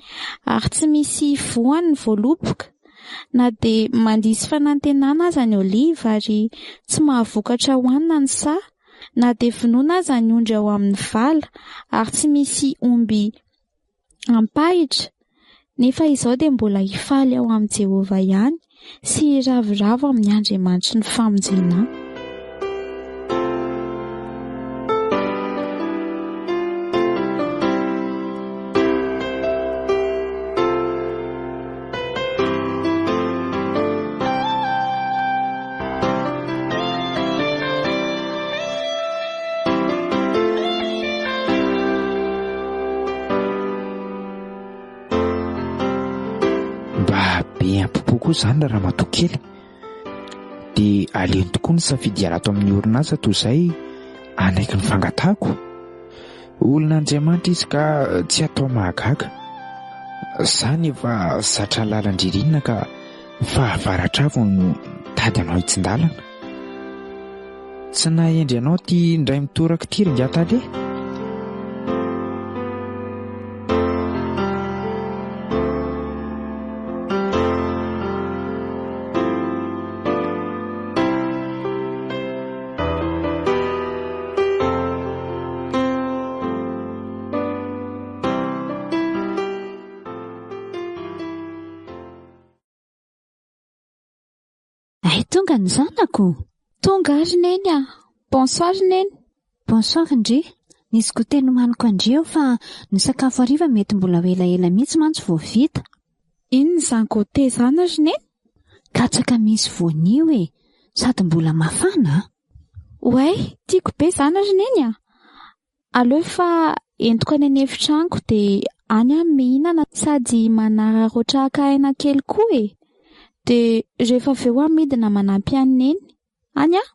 ary tsy misy voany ny voaloboka. Na dia mandisy fanantenana aza ny oliva ary tsy mahavokatra hoanina ny sa. Na dia vonoina aza ny ondry ao amin'ny vala ary tsy misy omby ampahitra. Nefa izao dia mbola hifaly ao amin'ny Jehovah ihany sy ravoravo amin'ny Andriamanitry ny famonjena. Zany raha matokely dia aleny tokoa ny safidy hiala ato amin'ny orinasa toy izay anaiky ny fangatahako. Olona Andriamanitra izy ka tsy atao mahagaga. Izany efa zatra lalan-dririnina ka fahavaratra avy no tady anao hitsin-dalana. Tsy nahendry anao ty ndray mitoraka ty ry Tale. Tonga ny zanako. Tonga ary neny a. Bonsoir neny. Bonsoir ndry. Nisy goûter nomaniko andry eo fa ny sakafo hariva mety mbola elaela mihitsy mantsy vao vita. Inona izany goûter izany ary neny? Katsaka misy voanio sady mbola mafana. Way, tiako be izany ary neny a. Aleo fa entiko any an'efitraniko dia any aho mihinana sady manararaotra aina kely koa dia rehefa avy eo midina manampy any neny. Any aho?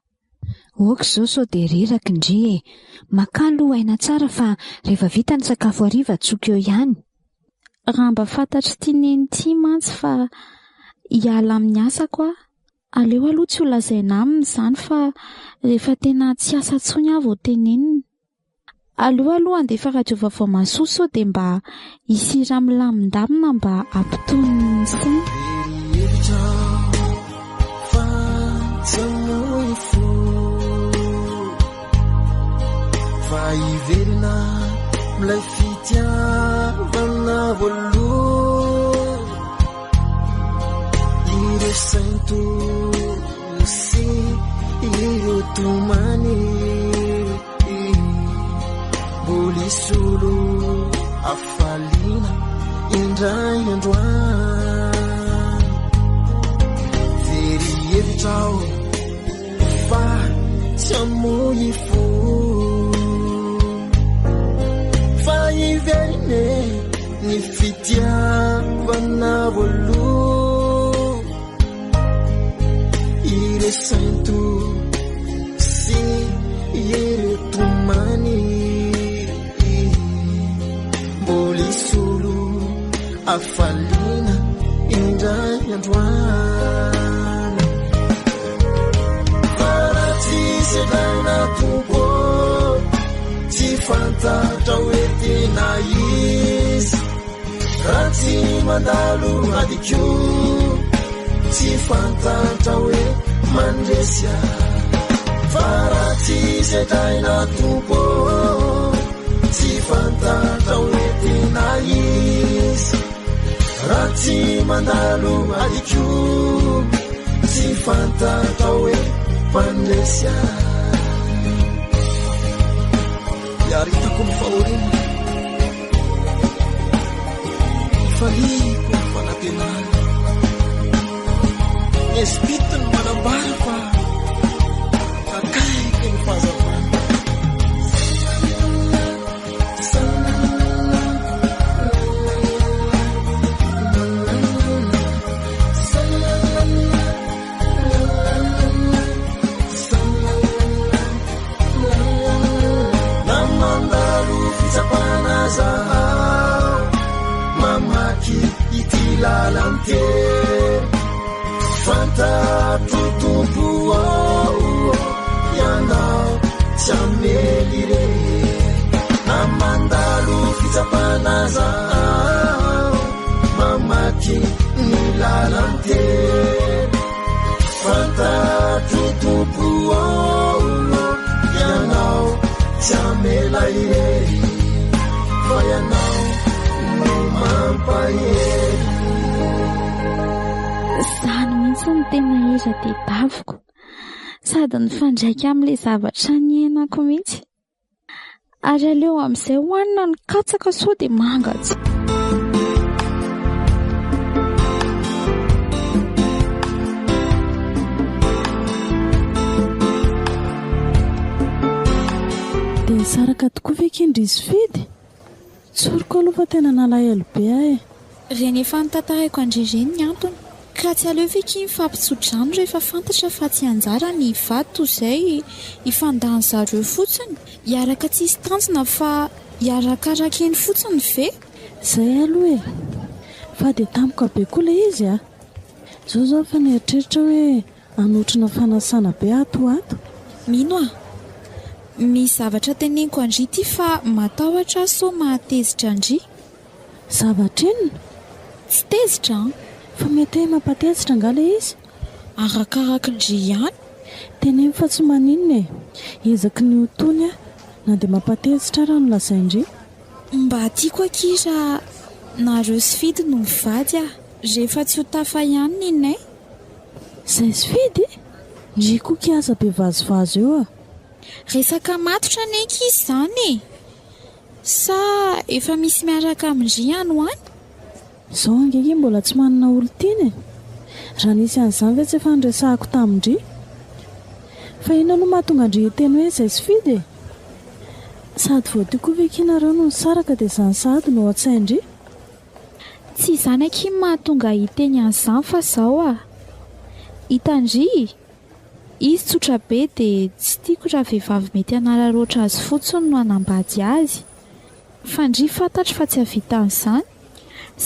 Ok izao sao dia reraka ndry makalo aina tsara fa rehefa vita ny sakafo hariva tsoky eo ihany. Raha mba fantatry tia neny tia mantsy fa hiala amin'ny asako aho. Aleo aloha tsy ho lazaina aminy izany fa rehefa tena tsy asa tsony aho vao tenenina. Alohalohany dia efa radiovavao masoso dia mba hisira milamindamina mba ampitony saina. Fa iverina milay fitiavana voaloha ireo sainto sy ireo tomany bolisolo afaliana indray androany very hevitrao fa tsy amoy fo fa iverine ny fitiavana voaloha ireo sainto sy ireo tomany bolisolo afaliana indray androany faratsy sedaina tompo tsy fantatra hoe tena izy raha tsy mandalo adikio tsy fantatra hoe mandresy faratsy sedaina tompo tsy fantatra hoe tena izy raha tsy mandalo adikio tsy fantatra hoe mandresy yaritako mifaorina ifaliko ny fanatenana espitiny manambara fa akaiky ny fahazavana mamaki ity lalante fantatro tompo ianao tsy amely re namandalo fitsapana zao mamaky ny lalante fantatro tompo ianao tsy amela re fa ianao no mampahery. Zany mihitsy ny tena iza dia daviko sady ny fandraika amin'ilay zavatra niainako mihitsy ary aleo amin'izay hoanina ny katsaka sao dia mangatsy. Dia saraka tokoa ve kindrizy fidy tsoriko aloha fa tena nalahelo be ahy reny efa nitantaraiko andrireny ny antony ka tsy aleo ve ky mifampitsodrano rehefa fantatra fa tsy anjara ny vato izay ifandany zareo fotsiny hiaraka tsy hisy tanjona fa hiarakaraka eny fotsiny ve zay aloha e fa dia tampoka be koa ilay izy zao fa nieritreritra hoe anotrina fanasana be atoato mino misy zavatra teneniko andry ity fa matahotra so mahatezitra andry zavatra inona tsy tezitra fa mety hoe mampatezitra angala izy arakaraka ndry ihany tenemy fa tsy maninona ezaky ny otony na dia mampatezitra raha no lazaindry mba tiako akira nareo sy fidy no mivady rehefa tsy ho tafa ihany ninay zay sy fidy ndry koa kiaza be vazovazo eo resaka matotra neky izy izany sa efa misy miaraka amindry ihany ho any zao angeky mbola tsy manana olo tiany raha nisy an'izany ve tsy efa nresahako tamindry fa ina no mahatonga andry teny hoe zay sy fidy sady vao tikoa ve kinareo no nisaraka dia zany sady no atsaindry tsy izany aky mahatonga hiteny an'izany fa zao hitandry izy tsotra be dia tsy tiako raha vehivavy mety hanararoatra azy fotsiny no hanambady azy fa ndry fantatro fa tsy havita an'izany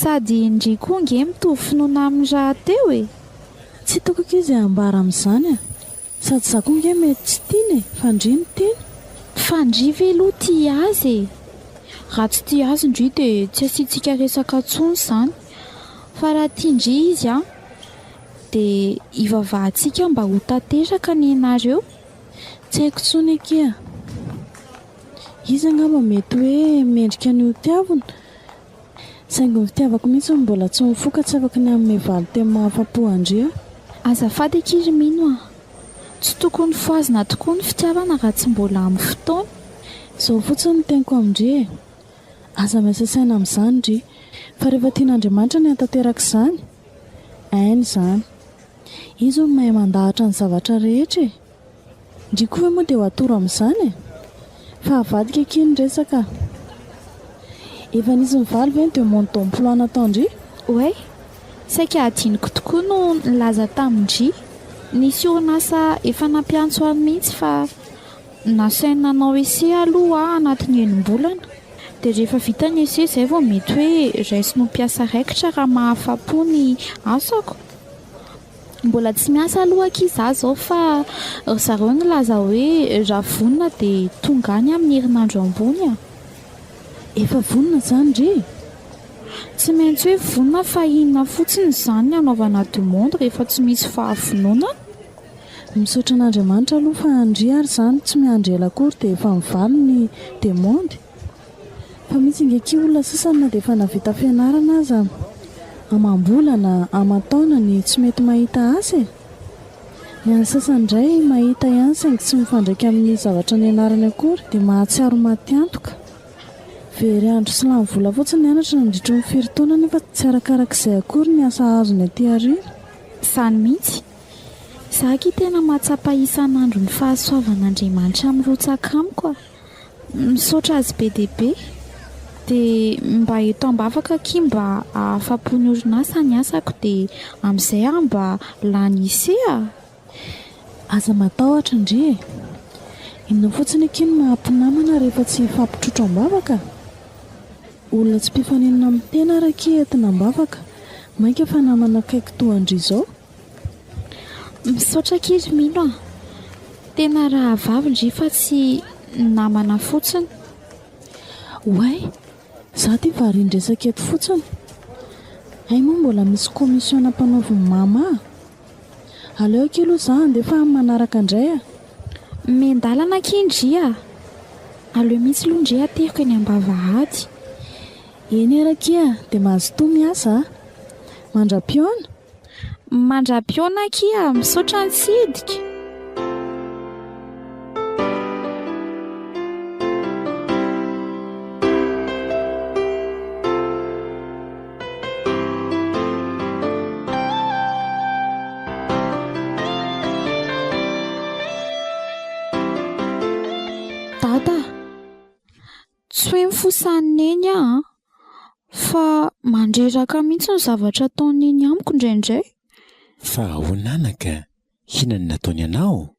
sady ndry koa nge mitovy finoana amin'ny raha teo tsy tokoko izy ambara amin'izany sady za koa nge mety tsy tiany fa ndry ny teny Fandry ve aloha tia azy e. Raha tsy tia azy indry dia tsy asiantsika resaka intsony izany. Fa raha tiandry izy dia ivavahantsika mba ho tanteraka ny ianareo. Tsy haiko intsony akia. Izy angamba mety hoe mendrika ny ho tiavana. Saingy ny fitiavako mihitsy mbola tsy mifoka, tsy afaka ny amin'ny valo tena mahafa-po Andry. Azafady ankizy mino tsy tokony foazina tokoa ny fitiavana raha tsy mbola amin'ny fotoana. Izao fotsiny ny teniko Andry. Aza miasa saina amin'izany Andry. Fa rehefa tian'Andriamanitra ny hantanteraka izany, hainy izany. Izy no mahay mandahatra ny zavatra rehetra. Ndry koa moa dia ho atoro amin'izany. Fa avadika akia ny resaka. Efa nisy mivaly ve ny demande d'emploi natao Andry? Oe, saika adiniko tokoa no nilaza tamindry. Nisy orinasa efa nampiantso ahy mihitsy fa nasaina nanao essai aloha anatin'ny enim-bolana. Dia rehefa vita ny essai izay vao mety hoe raisin'ny mpiasa raikitra raha mahafa-po ny asako. Mbola tsy miasa aloha kiza zao fa zareo nilaza hoe raha vonona dia tonga any amin'ny herinandro ambony. Efa vonona izany Andry? Tsy maintsy hoe vonona fa inona fotsiny izany ny anaovana demande rehefa tsy misy fahavonona. Misaotra an'Andriamanitra aloha fa Andry ary izany tsy miandry ela akory dia efa mivaly ny demande. Fa misy ingaky olona sasany na dia efa navita fianarana aza amam-bolana, aman-taonany tsy mety mahita asa. Ny an'ny sasany indray mahita ihany saingy tsy mifandraika amin'ny zavatra nianarany akory dia mahatsiaro matiantoka. Very andro sy lany vola fotsiny nianatra nandritry ny firy-taona nefa tsy arakarak'izay akory ny asa azony aty aoriana. Izany mihitsy. Izaho tena mahatsapa isan'andro ny fahasoavan'Andriamanitra mirotsaka amiko. Misaotra azy be dia be. Dia mba eto ambavaka mba ahafa-po ny orinasa ny asako dia amin'izay mba lany essai. Aza matahotra Andry. Inona fotsiny akia no mahampinamana rehefa tsy fampitrotro ambavaka? Olona tsy mpifanenina amin'ny tena raha entina ambavaka. Mainka fa namana akaiky toa Andry izao. Misaotra kely mino. Tena raha vavy Andry fa tsy namana fotsiny. Oay, izaho tia variana resaka eto fotsiny. Ay moa mbola misy komisiona mpanaoviny mama. Aleo kely izaho andefa amin'ny manaraka indray. Mendalana Kindry. Aleo mihitsy aloha Ndry ateriko eny ambavahady. Eny arakia dia mahazo toa miasa. Mandra-piona? Mandra-piona kia, misaotra ny tsidika. Dada, tsy hoe mifosanina eny fa mandreraka mihitsy ny zavatra ataony eny amiko indraindray. Fa honanaka, hinany nataony anao?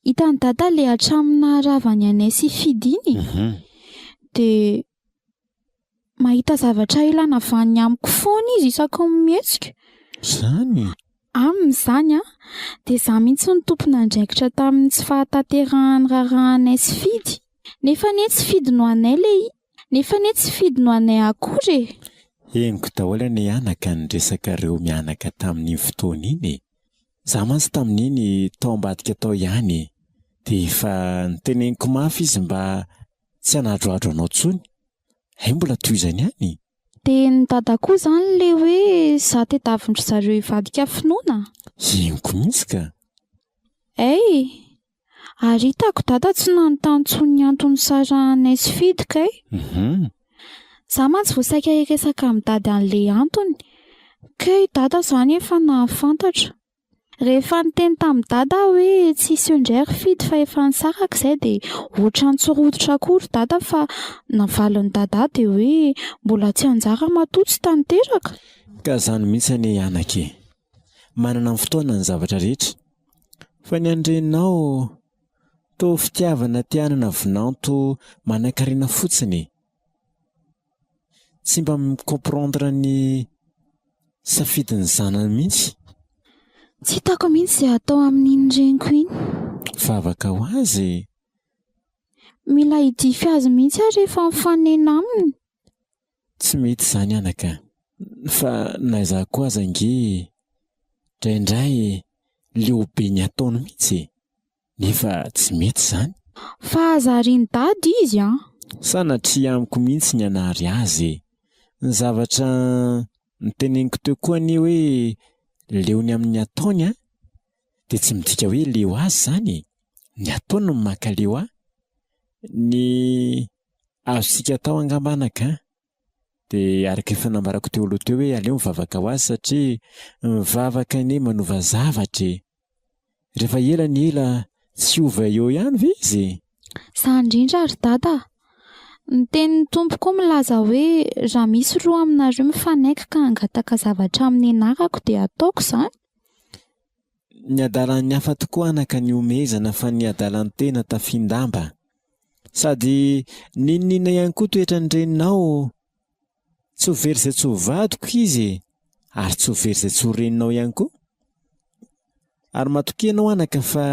Hitany dada le hatramina ravany anay sy fidiny. Dia mahita zavatra ilana avany amiko foana izy isaka mihetsika. Izany? Amin'izany dia izaho mihitsy ny tompon'andraikitra tamin'ny tsy fahatanterahany rahanay sy fidy. Nefa ne tsy fidy no anay nefa ne tsy fidy no anay akory. Henoko daholo ny anaka ny resakareo mianaka tamin'ny fotoana iny. Zaho mantsy tamin'iny tao ambadika tao ihany. Dia efa niteneniko mafy izy mba tsy hanadroadro anao tsony. Hay mbola toizany ihany. Dia ny dada koa izany le hoe izaho tedavindry zareo hivadika finoana. Henoko mihitsy ka. Ary hitako dada tsy nanontany tsony ny antony saranay sy fidy kay. Izaho mantsy voasaika hiresaka amin'ny dady an'ilay antony. Kay dada izany efa nahafantatra. Rehefa niteny tamin'ny dada hoe tsisy indray fidy fa efa nisaraka izay dia ohatran'ny tsy rototra akory dada fa navaliny dada dia hoe mbola tsy anjara matoa tsy tanteraka. Ka izany mihitsy ny anake. Manana ny fotoana ny zavatra rehetra. Fa ny andreninao toa fitiavana tianana vinanto manan-karena fotsiny. Tsy mba mikomprendre ny safidiny zanany mihitsy. Tsy hitako mihitsy izay atao amin'iny reniko iny. Vavaka ho azy. Mila hidify azy mihitsy aho rehefa mifanena aminy. Tsy mety izany anaka. Fa naiza koa aza nge indraindray leobe ny ataony mihitsy. Nefa tsy mety izany. Fa azariany dady izy a. Sanatria amiko mihitsy ny anary azy. Ny zavatra niteneniko teo koa ny hoe leony amin'ny ataony a, dia tsy midika hoe leo azy izany. Ny ataony no makaleo ahy. Ny azontsika atao angambanaka dia araka efa nambarako teo aloha teo hoe aleo mivavaka ho azy satria mivavaka anie manova zavatra. Rehefa ela ny ela tsy ova eo ihany ve izy? Za indrindra ry dada. Ny tenin'ny tompoko milaza hoe raha misy roa aminareo mifanaiky ka hangataka zavatra amin'ny anarako dia ataoko izany. Ny adalan'ny hafa tokoa anaka ny omezana fa ny adalan'ny tena tafindamba. Sady ninona ihany koa toetra ny reninao, tsy ho very izay tsy ho vadiko izy, ary tsy ho very izay tsy ho reninao ihany koa. Ary matokianao anaka fa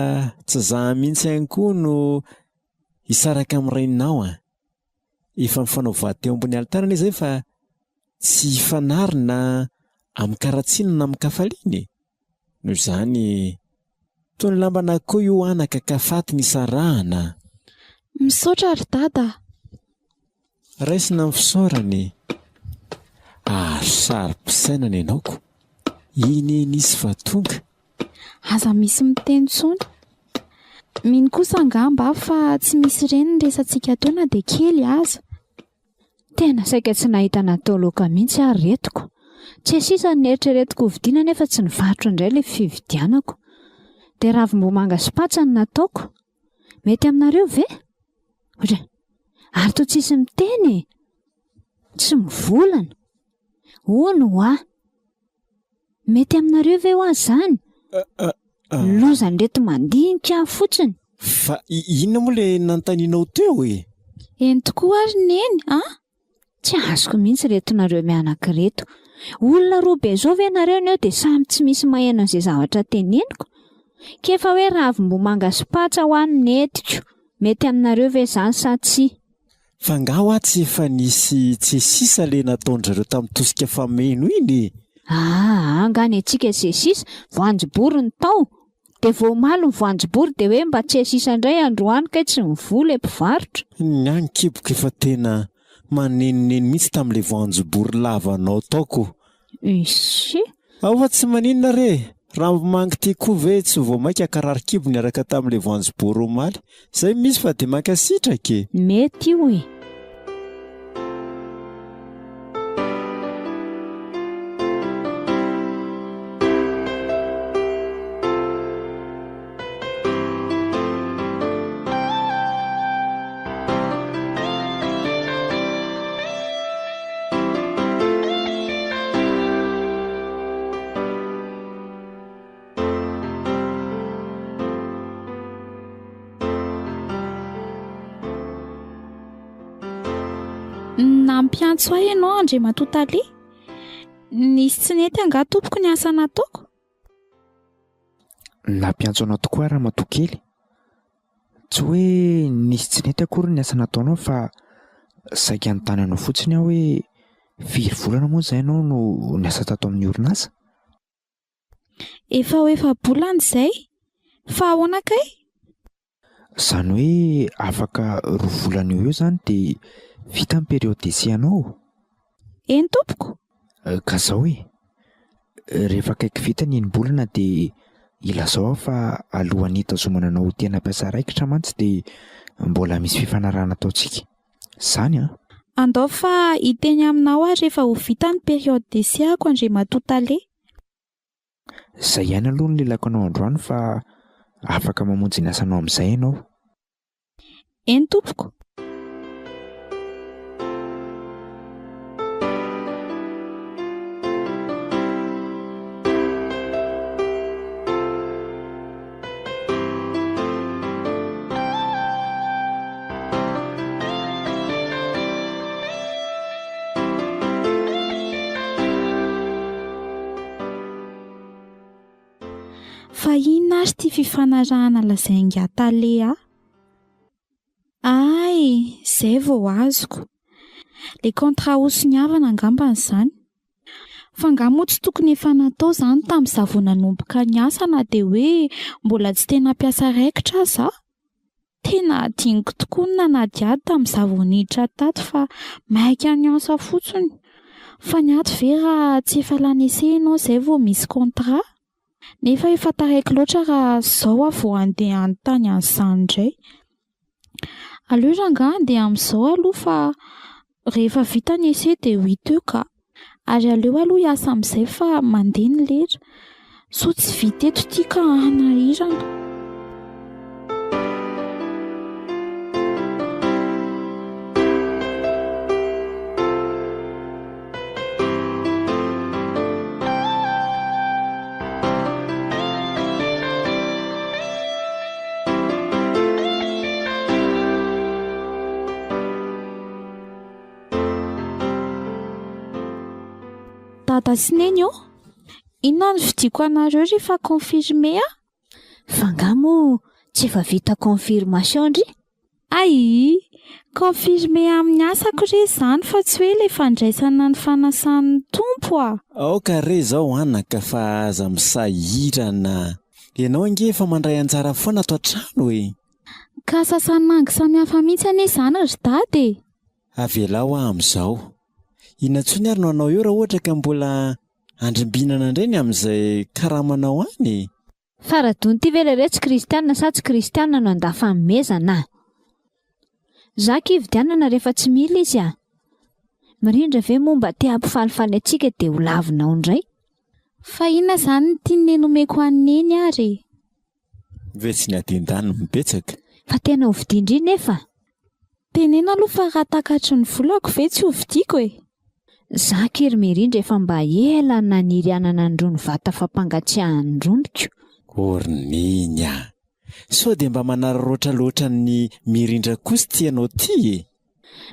tsy zaho mihitsy ihany koa no hisaraka amin'ny reninao a. Efa mifanao vady teo ambony altarana izay fa tsy hifanarina amin'ny karatsiana na amin'ny kafaliany. Noho izany toy ny lamba an'akoho io anaka ka faty ny sarahana. Misaotra ry dada. Raisina amin'ny fisaorany. Sary-pisainana ianaoko. Iny nisy fa tonga. Aza misy miteny intsony. Mino kosa angamba fa tsy misy reny ny resantsika teo na dia kely aza. Tena saika tsy nahita natao loka mihitsy ary retiko. Tsy sisa ny eritreretiko vidiana nefa tsy nivarotra indray ilay fividianako. Dia ravim-bomanga sy patsa no nataoko. Mety aminareo ve? Ohatra, ary toa tsisy miteny. Tsy mivolana. Hono ho mety aminareo ve ho azy izany? Loza nreto mandinika fotsiny. Fa inona moa ilay nanontanianao teo e? Eny tokoa ary neny, a? Tsy azoko mihitsy reto nareo mianaka reto. Olona roa be zao ve nareo neo dia samy tsy misy maheno an'izay zavatra teneniko. Kefa hoe ravim-bomanga sy patsa ho an'ny etiko. Mety aminareo ve izany sa tsy? Fa ngaho tsy efa nisy tsy sisa ilay nataon'izareo tamin'ny tosika fameno iny. Angany antsika tsy sisa, voanjobory ny tao. Dia vao omaly ny voanjobory dia hoe mba tsy sisa indray androany kay tsy mivola mpivarotra. Ny ankiboko efa tena manenoneny mihitsy tamin'ilay voanjobory lavanao taoko. Isy. Ao tsy maninona re? Raha mangy tia koa ve tsy vao mainka kararo-kibo niaraka tamin'ilay voanjobory omaly. Izay misy fa dia mankasitraka. Mety io e. Nampiantso ahy ianao Andriamatoa Talia. Nisy tsy nety anga tompoko ny asa nataoko. Nampiantso anao tokoa raha matokely. Tsy hoe nisy tsy nety akory ny asa nataonao fa saika anontany anao fotsiny aho hoe firy volana moa izay ianao no niasa tato amin'ny orinasa? Efa ho efa-bolana izay. Fa ahoana kay? Izany hoe afaka 2 volana eo izany dia vita ny période d'essai anao. Eny tompoko? Ka izao rehefa kaiky vita ny 1 bolana dia ilazao aho fa alohan'ny hitazomana anao tena hampiasa raikitra mantsy dia mbola misy fifanarahana ataontsika. Izany Andao fa hiteny aminao aho rehefa ho vita ny période d'essai ako Andriamatoa Talia. Izay ihany aloha ny lelako anao androany fa afaka mamonjy ny asanao amin'izay ianao. Eny tompoko? Fa inona ary ity fifanarahana lazainga Talia? Izay vao azoko. Le contrat hosoniavana angambany izany. Fa angamba tsy tokony efa natao izany tamin'izaho vao nanomboka ny asa na dia hoe mbola tsy tena mpiasa raikitra aza. Tena adiniko tokoa ny nanadiady tamin'izaho vao niditra tato fa maika ny asa fotsiny. Fa ny ato ve raha tsy efa lany ese ianao izay vao misy contrat? Nefa efa taraiky loatra raha izao aho vao andeha anontany an'izany indray. Aleo rangahy andeha amin'izao aloha fa rehefa vita ny ese dia ho hita eo ka. Ary aleo aloha hiasa amin'izay fa mandeha ny lera. So tsy vita eto ity ka hanahirana. Dada sy neny io? Inona ny vidiko anareo rehefa confirmé a? Fangamo tsy efa vita confirmation ndry? Ai, confirmé amin'ny asako re izany fa tsy hoe ilay fandraisana ny fanasan'ny tompo a. Aoka re izao anaka fa aza misahirana. Ianao ange efa mandray anjara foana ato an-trano e. Ka sasan'angy samihafa mihitsy anie izany ry dady e. Avelao amin'izao. Inantsony ary no anao eo raha ohatra ka mbola andrimbinana indray ny amin'izay karamanao any. Faradony ty velereo tsy kristianina sa tsy kristianina no andafanomezana. Za kividianana rehefa tsy mila izy a. Mirindra ve momba te hampifalifaly antsika dia ho lavinao indray. Fa inona izany ny tiany nomeko aneny ary? Ve tsy ny adin-dany mibetsaka. Fa tena ho vidindry nefa. Tenena aloha fa raha takatry ny volako ve tsy ho vidiko e. Za kiry mirindra efa mba ela naniry anana androny vata fampangatsiahany rondriko. Orniny a. So dia mba manararaotra loatra ny mirindra kosa tianao ty e.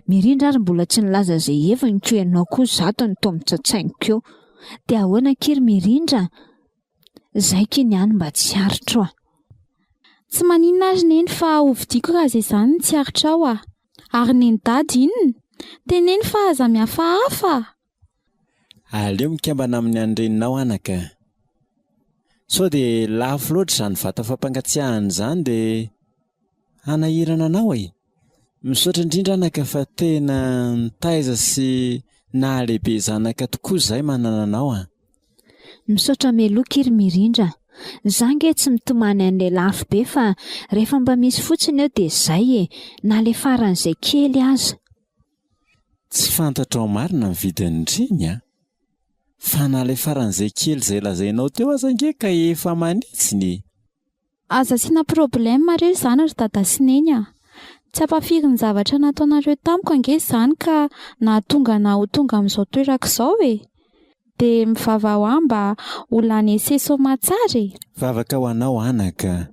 Mirindra ary mbola tsy nilaza izay heviny ko ianao kosa zato ny tombon-tsatsainiko eo. Dia ahoana kiry mirindra? Zay kiny ihany mba tsy haritro a. Tsy maninona azy neny fa ho vidiko raha izay izany ny tsy haritra ao a. Ary neny dady inona? Teneny fa aza mihafahafa. Aleo mikambana amin'ny andreninao anaka. So dia lafo loatra izany vata fampangatsiahana izany dia hanahirana anao e. Misaotra indrindra anaka fa tena nitaiza sy nahalehibe zanaka tokoa izay manana anao a. Misaotra meloha kiry mirindra. Za nge tsy mitomany an'ilay lafo be fa rehefa mba misy fotsiny eo dia izay e. Na le faran'izay kely aza. Tsy fantatrao marina ny vidin'ireny a. Fa na le faran'izay kely izay lazainao teo aza nge ka efa manitsiny. Aza sina problème re izany ry dada sy neny a. Tsy ampafiry ny zavatra nataonareo tamiko ange izany ka nahatonga na ho tonga amin'izao toerako izao e. Dia mivava ho ahy mba ho lany ese soamantsara e. Vavaka ho anao anaka.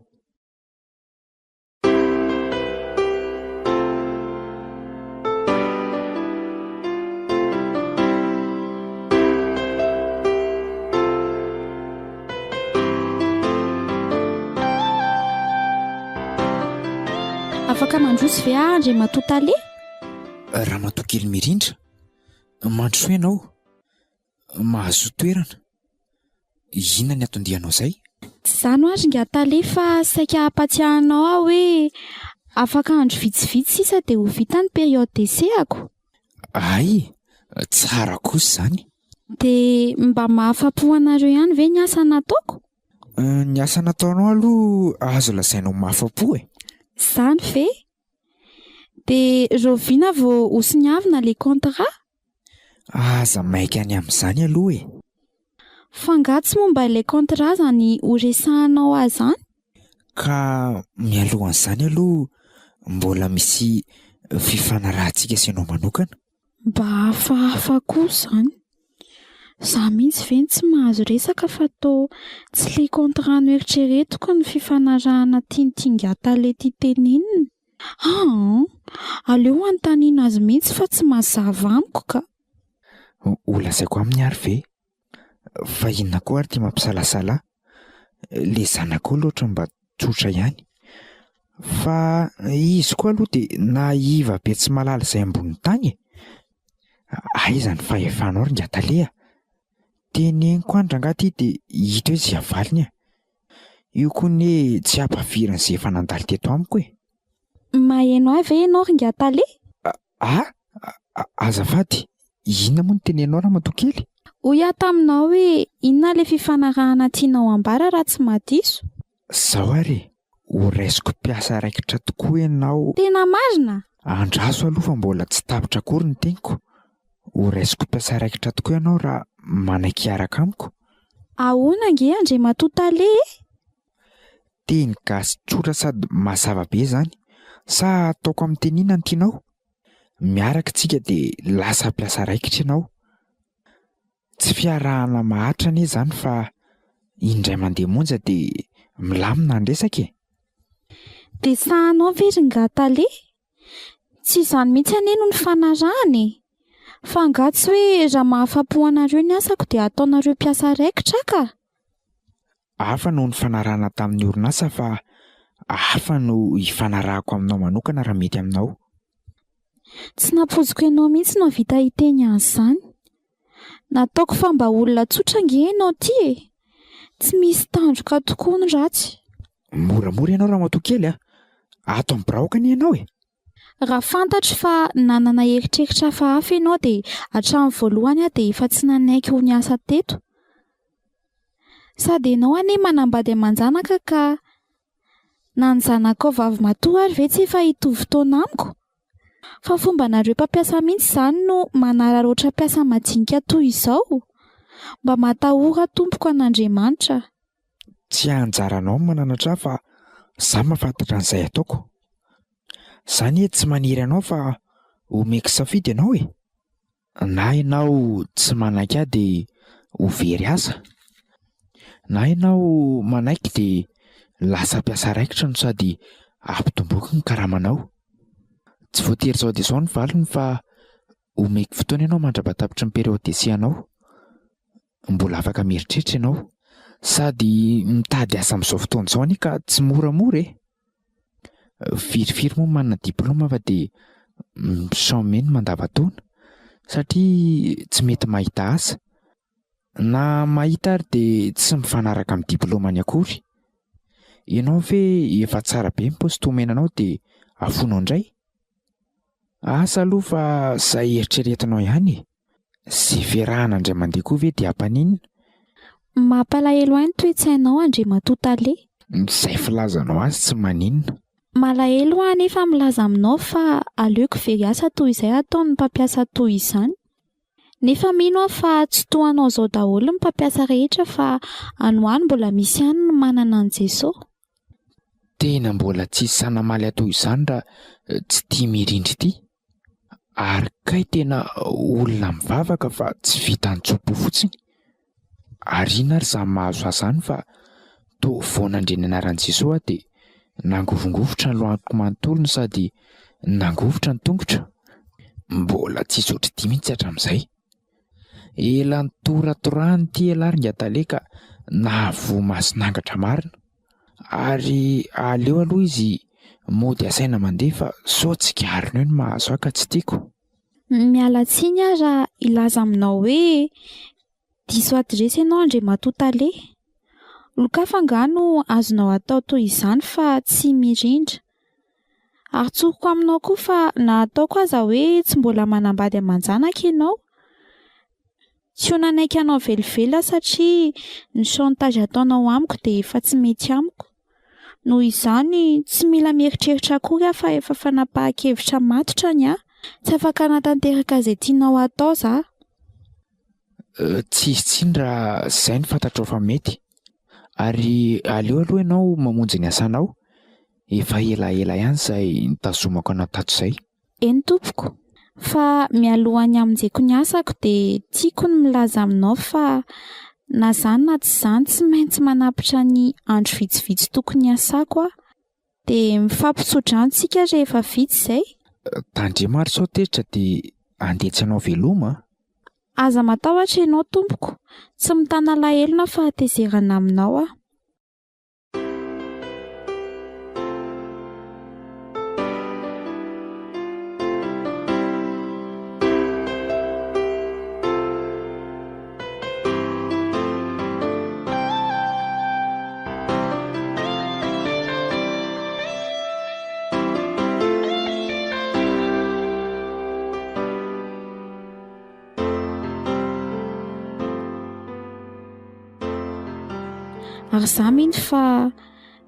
Afaka mandroso ve andry matotale? Raha matokely mirindra. Mandroso ianao. Mahazo toerana. Inona ny atondianao izay? Tsy izany azy nga tale fa saika hampatsiahanao aho hoe afaka andro vitsivitsy sisa dia ho vita ny période d'essai-ako. Ay, tsara kosa izany. Dia mba mahafapo anareo ihany ve ny asa nataoko? Ny asa nataonao aloha azo lazainao mahafapo e. Izany ve? Dia roviana vao hosoniavina le contrat? Aza maika any amin'izany aloha e. Fangatsy momba ilay contrat zany ho resahanao azy izany? Ka mialohan'izany aloha mbola misy fifanarahantsika sy ianao manokana. Mba hafahafa kosa izany. Za mihitsy ve tsy mahazo resaka fa tô tsy le contrat noeritreretiko ny fifanarahana tintingatale ty tenenina. Aleo anontaniana azy mihitsy fa tsy mazava amiko ka. Ho lazaiko amin'ny ary ve? Fa inona koa ary tia mampisalasala? Le zanako loatra mba tsotra ihany. Fa izy koa aloha dia naiva be tsy malala izay ambony tany. Aiza ny fahefanao Ringataleha? Teneniko andra angaty dia hita hoe tsy avalony. Io koa ne tsy ampavirany izay efa nandalo teto amiko e. Maheno avy ianao Ringataleha? Azafady, inona moa no tenenao Ramatokely? Hoy aho taminao hoe inona ilay fifanarahana tianao ambara raha tsy madiso? Zao ary, ho raisiko mpiasa raikitra tokoa ianao. Tena marina? Andraso aloha fa mbola tsy tapitra akory ny teniko. Ho raisiko mpiasa raikitra tokoa ianao raha manaiky hiaraka amiko. Ahoana ange Andriamatoa Taleha? Teny gasy tsotra sady mazava be zany. Sa ataoko amin'ny teny inona no tianao? Miaraka tsika dia lasa mpiasa raikitra ianao. Tsy fiarahana mahatra anie zany fa indray mandeha monja dia milamina andresaka e. Dia sahanao ve Ringataleha? Tsy izany mihitsy anie no ny fanarahany. Fa angatsy hoe raha mahafapo anareo ny asako dia ataonareo mpiasa raikitra ka? Hafa no ny fanarahana tamin'ny orinasa fa hafa no hifanarahako aminao manokana raha mety aminao. Tsy napoziko ianao mihitsy no vita hiteny an'izany. Nataoko fa mba olona tsotra ange ianao ty e. Tsy misy tandroka tokoa ny ratsy. Moramora ianao Ramatokely a. Ato amin'ny birahoka anie ianao e. Raha fantatro fa nanana eritreritra hafa ianao dia hatramin'ny voalohany dia efa tsy nanaiky ho niasa teto. Sady ianao anie manambady aman-janaka ka na ny zanakao vavy matoa ary ve tsy efa hitovy taona amiko? Fa fombanareo mpampiasa mihitsy izany no manararoatra mpiasa madinika toy izao. Mba matahora tompoko an'Andriamanitra. Tsy anjaranao mananatra fa za mahafantatra an'izay ataoko. Zany tsy maniry anao fa omeko safidy ianao e. Na ianao tsy manaiky ahy dia ho very asa. Na ianao manaiky dia lasa mpiasa raikitra no sady ampitomboky ny karamanao. Tsy voatery izao dia izao ny valiny fa omeko fotoana ianao mandrapahatapitra ny periodesianao. Mbola afaka mieritreritra ianao. Sady mitady asa amin'izao fotoana izao anie ka tsy moramora e. Firifiry moa manana diplaoma fa dia misaomeny mandavan-taona satria tsy mety mahita asa. Na mahita ary dia tsy mifanaraka amin'ny diplaomany akory. Ianao ve efa tsara be ny paositomenanao dia afonao indray? Asa aloha fa izay eritreretinao ihany e. Izay fiarahana indray mandeha koa ve dia ampaninona? Mampalahelo ahy ny toe-tsainao Andriamatoa Taleha. Izay filazanao azy tsy maninona. Malahelo aho anefa milaza aminao fa aleoko very asa toy izay ataon'ny mpampiasa toy izany. Nefa mino aho fa tsy toanao izao daholo ny mpampiasa rehetra fa anohany mbola misy ihany no manana an Jesosy. Tena mbola tsisy sanamaly atao izany raha tsy tia mirindry ity. Ary kay tena olona mivavaka fa tsy vita an-tsopo fotsiny. Ary ina ary za mahazo azany fa toa vao nandre ny anaran'i Jesosy dia nangovingovotra ny lohaniko manontolo sady nangovotra ny tongotra. Mbola tsy zotra dia mihitsy hatramin'izay. Ela nitoratorany ty ialahy Ringataleha ka nahavoa masinangatra marina. Ary aleo aloha izy mody asaina mandeha fa sao tsy garina eo ny mahazo ka tsy tiako. Miala tsiny aho raha ilaza aminao hoe diso adresy ianao Andriamatoa Taleha. Loka fangano azonao atao toy izany fa tsy mirindra. Ary tsoriko aminao koa fa na ataoko aza hoe tsy mbola manambady aman-janaka ianao. Tsy ho nanaiky anao velivela satria ny chantage ataonao amiko dia efa tsy mety amiko. Noho izany tsy mila mieritreritra akory aho fa efa fanapahan-kevitra matotra ny aho. Tsy afaka natanteraka izay tianao atao za. Tsy izy tsiny raha izay ny fantatrao fa mety. Ary aleo aloha ianao mamonjy ny asanao. Efa elaela ihany izay nitazomako anao tato izay. Eny tompoko. Fa mialohan'ny hamonjeko ny asako dia tiako ny milaza aminao fa na izany na tsy izany tsy maintsy manapitra ny andro vitsivitsy tokony asako aho. Dia mifampisodrantsika rehefa vitsy izay. Tandremary sao teritra dia andetsy anao veloma. Aza matahotra ianao tompoko. Tsy mitana lahelona fa hatezerana aminao aho. Ary za miny fa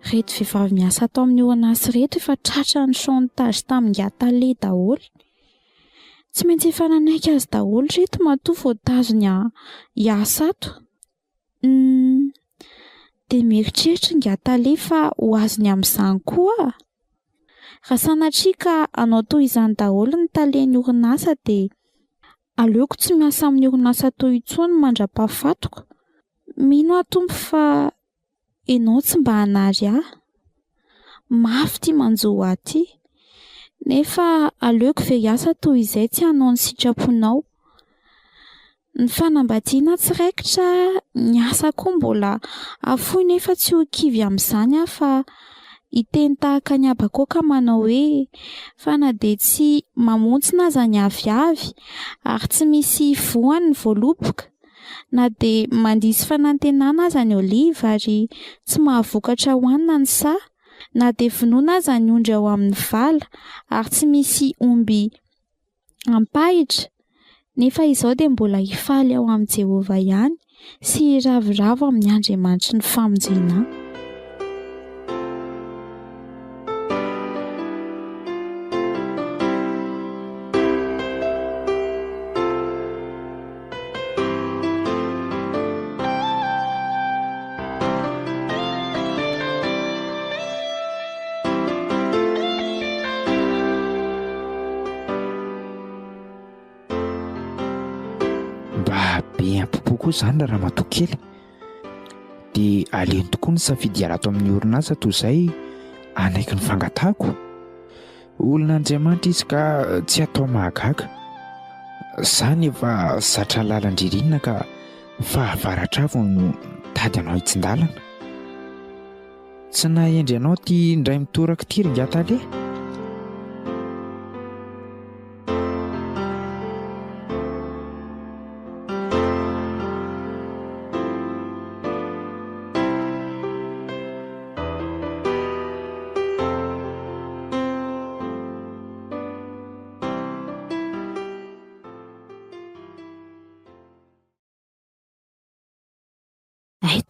reto vehivavy miasa atao amin'ny orinasa reto efa tratra ny chantage tamin'ny atale daholo. Tsy maintsy efa nanaiky azy daholo reto matoa voatazony hiasa ato. Dia mieritreritra ny atale fa ho azony amin'izany koa. Raha sanatria ka anao toy izany daholo ny talen'ny orinasa dia aleoko tsy miasa amin'ny orinasa toy intsony mandra-pahafatoko. Mino aho tompo fa ianao tsy mba hanary ahy. Mafy tia manjoa aty. Nefa aleoko ve hiasa toy izay tsy hanao ny sitraponao. Ny fanambadiana tsiraikitra ny asa koa mbola afoy nefa tsy ho kivy amin'izany aho fa hiteny tahaka ny abakoka manao hoe fa na dia tsy mamontsy na aza ny aviavy ary tsy misy voany ny voaloboka na dia mandisy fanantenana aza ny oliva ary tsy mahavokatra hoanina ny sa na dia vonoina aza ny ondry ao amin'ny vala ary tsy misy omby ampahitra. Nefa izao dia mbola hifaly ao amin'ny Jehovah ihany sy hiravoravo amin'ny Andriamanitry ny famonjena. Be ampopo koa izany raha matoa kely dia aleny tokoa ny safidy hiala-ato amin'ny orinasa toy izay anaiky ny fangatahako. Olon'Andriamanitra izy ka tsy atao mahagaga. Izany efa zatra lalan-dririnina ka fahavaratra avy no tady anao hitsin-dalana. Tsy nahendry anao tia indray mitoraka ity ringatale.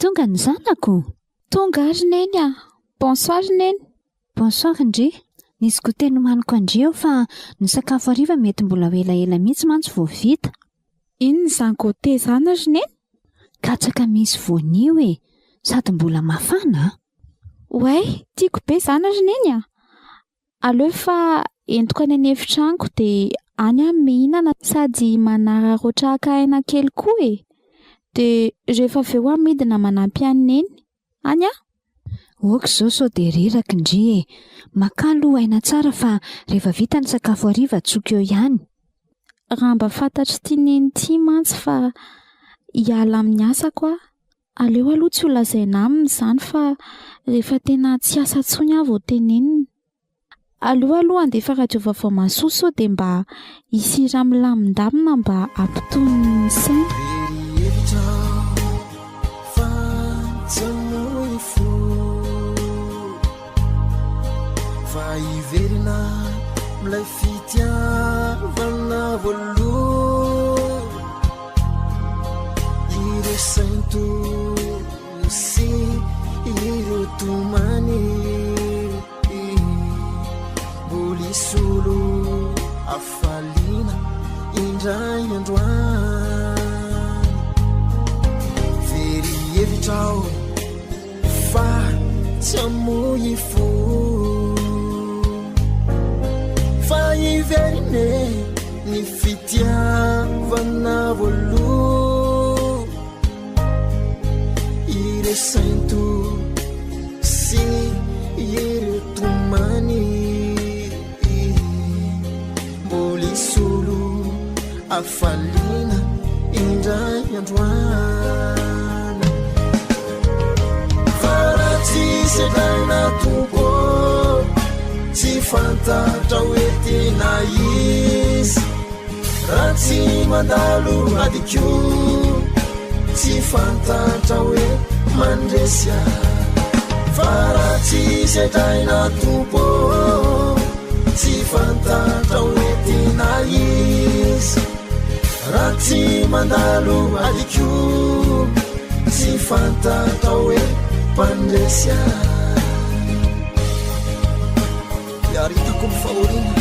Tonga ny zanako. Tonga ary neny a. Bonsoir neny. Bonsoir Ndry. Nisy goûter nomaniko Ndry eo fa ny sakafo hariva mety mbola ho elaela mihitsy mantsy vao vita. Inona izany goûter izany ary neny? Katsaka misy voanio e. Sady mbola mafana. Way, tiako be izany ary neny a. Aleo fa entiko any an'efitraniko dia any aho mihinana sady manararotra haka-aina kely koa e. Dia rehefa avy eo midina manampy any neny. Any aho? Oka izao sao dia reraka Ndry e. Makalo aina tsara fa rehefa vita ny sakafo hariva tsoka eo ihany. Raha mba fantatry tia neny tia mantsy fa hiala amin'ny asako aho. Aleo aloha tsy ho lazaina aminy izany fa rehefa tena tsy asa intsony aho vao tenenina. Aleo aloha andefa radio vaovao Masoso dia mba hisira milamindamina mba ampitony ny saina. Iverina milay fitiavana voaloha ireo sainto sy ireo tomany bolisolo afaliana indray androany very evitrao fa tsy amoy fo fa iverine ny fitiavana voaloha ireo sainto sy ireo tomany bolisolo afaliana indray androany fa raha tsy sedraina toko tsy fantatra hoe tena izy raha tsy mandalo adiko tsy fantatra hoe mandresy fa raha tsy sedraina tompo tsy fantatra hoe tena izy raha tsy mandalo adiko tsy fantatra hoe pandresy iaritako mifaorina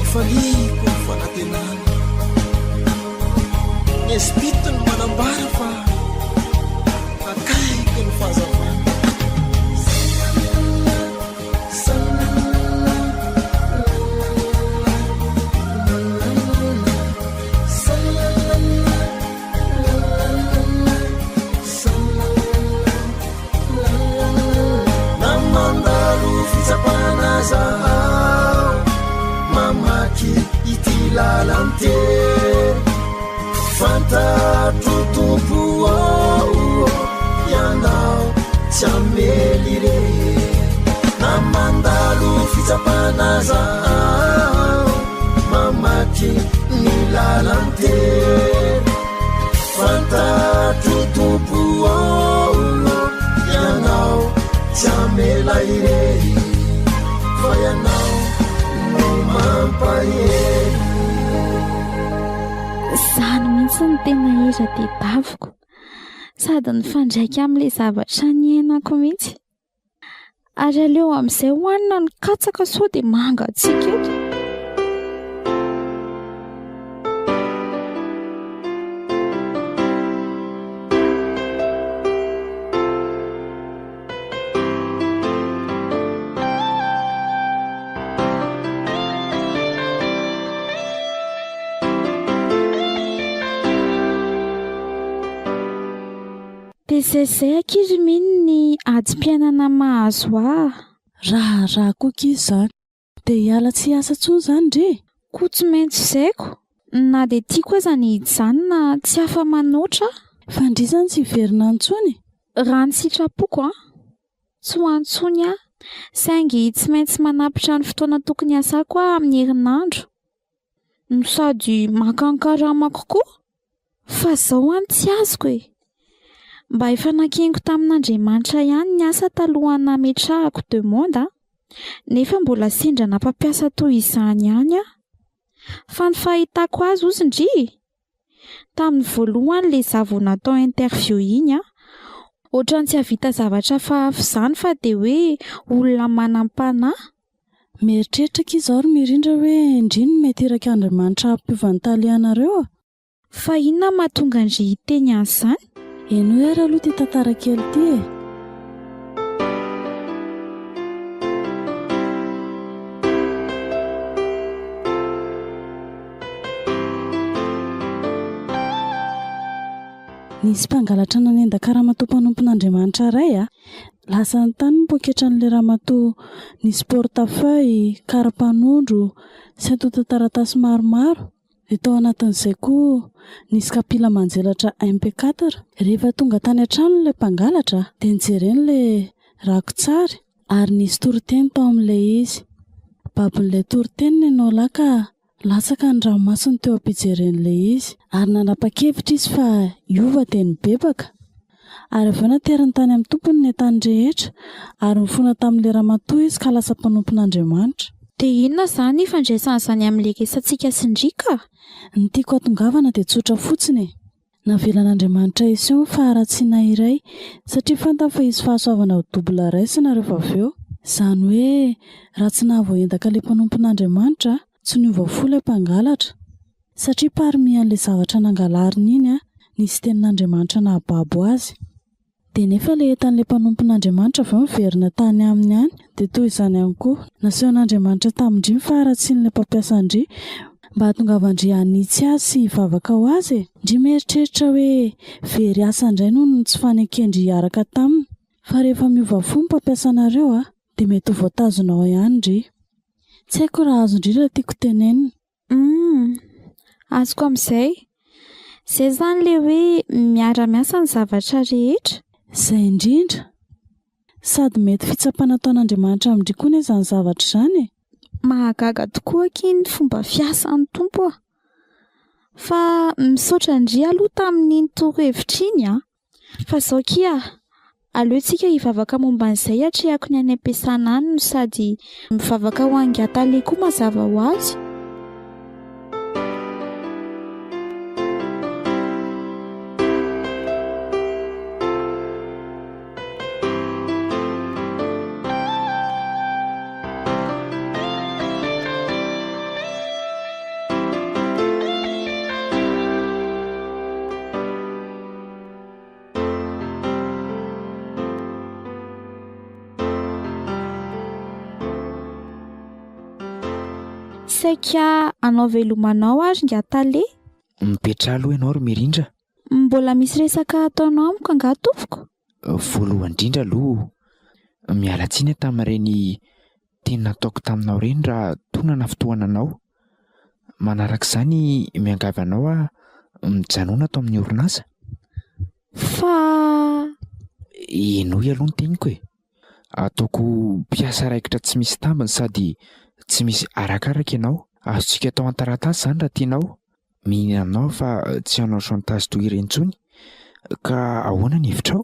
ifaliko ny fanatenana ny espito ny manambara fa akaiky ny fahazavana mamaky ity lalante fantatro tompo ianao tsy amely re namandalo fitsapana zao mamaky ny lalante fantatro tompo ianao tsy amela ire fayanao no mampahery zany mihitsy ny tena ira dia daviko sady ny fandraika amin'ilay zavatra niainako mihitsy ary aleo amin'izay hohanina ny katsaka sao dia mangatsika eto zay akiry mino ny adi-piainana mahazo raha kokizy izany dia hiala tsy hiasa tsony izany ndre koa tsy maintsy zaiko na dia tiako aza ny hijany na tsy hafa manoatra fandrizany tsy hiverina antsony raha ny sitrapoko tsy ho antsony saingy tsy maintsy manapitra ny fotoana tokony asako amin'ny herinandro no sady makankarama kokoa fa zao any tsy azoko mba efa nakengo tamin'Andriamanitra ihany ny asa talohana metrahako demande nefa mbola sendra napampiasa toy izany ihany fa ny fahitako azy ozy ndry tamin'ny voalohany ilay zavo natao interview iny ohatrany tsy havita zavatra fahafa izany fa dia hoe olona manam-panahy mieritreritra kizao ry mirindra hoe indriny mety iraka Andriamanitra hampiovany talianareo fa inona mahatonga ndry hiteny an'izany eno era aloha ty tantara kely ty nisy mpangalatra nanendaka ramatoam-panompon'Andriamanitra ray lasa ny tany mpoketra n'ilay ramatoa nisy portefeuille karapanondro sy atota-taratasy maromaro dia tao anatin'izay koa nisy kapila manjelatra MP4 rehefa tonga tany an-trano ilay mpangalatra dia nijereny ilay rakotsary ary nisy toriteny tao amin'ilay izy babin'ilay toriteny ianao laka latsaka ny ranomasiny teo ampijeren'ilay izy ary nanapa-kevitra izy fa iova dia nibebaka ary avy eo nateriny tany amin'ny tompony ny tany rehetra ary mifona tamin'ilay ramatoa izy ka lasa mpanompon'Andriamanitra dia inona izany ifandraisan'izany amin'ny legesantsika sindrika ny tiako atongavana dia tsotra fotsiny navelan'Andriamanitra izy io faharatsiana iray satria fantany fa izy fahasoavana ho dobla raisina rehefa avy eo izany hoe raha tsy nahavoaendaka ilay mpanompon'Andriamanitra tsy niova fo ilay mpangalatra satria parmi an'ilay zavatra nangalariny iny nisy tenin'Andriamanitra nahababo azy dia nefa ilay entan'ilay mpanompon'Andriamanitra avy miverina tany aminy any dia toy izany ihany koa nasehon'Andriamanitra tamindry ny faharatsian'ilay mpampiasa ndry mba hatongavandry hanitsy azy sy hivavaka ho azy ndry mieritreritra hoe very asa indray noho ny tsy fanekendry hiaraka taminy fa rehefa miova fo ny mpampiasanareo dia mety ho voatazonao ihany ndry tsy haiko raha azo indrindra tiako tenenina azoko amin'izay izay izany ilay hoe miara-miasa ny zavatra rehetra izay indrindra sady mety fitsapana taon'Andriamanitra amindry koa ny izany zavatra izany mahagaga tokoa kiny ny fomba fiasan'ny tompo fa misaotra indry aloha tamin'iny toro-hevitra iny fa zao kia aleontsika hivavaka momba an'izay hatrehako ny any am-piasana any no sady mivavaka ho angatale koa mazava ho azy saika anao velomanao ary ngatale. Mipetra aloha ianao ry mirindra. Mbola misy resaka ataonao amiko angaha tompoko? Voalohany indrindra aloha miala tsiny tamin'ireny teny nataoko taminao ireny raha tonana fotoana anao. Manarak'izany miangavy anao a mijanona ato amin'ny orinasa. Fa Inoy aloha ny teniko e. Ataoko mpiasa raikitra tsy misy tambiny sady tsy misy arakaraka ianao. Azontsika atao an-taratasy izany raha tianao. Mihinana aminao fa tsy hanao chantage toy ireny intsony. Ka ahoana ny hevitrao?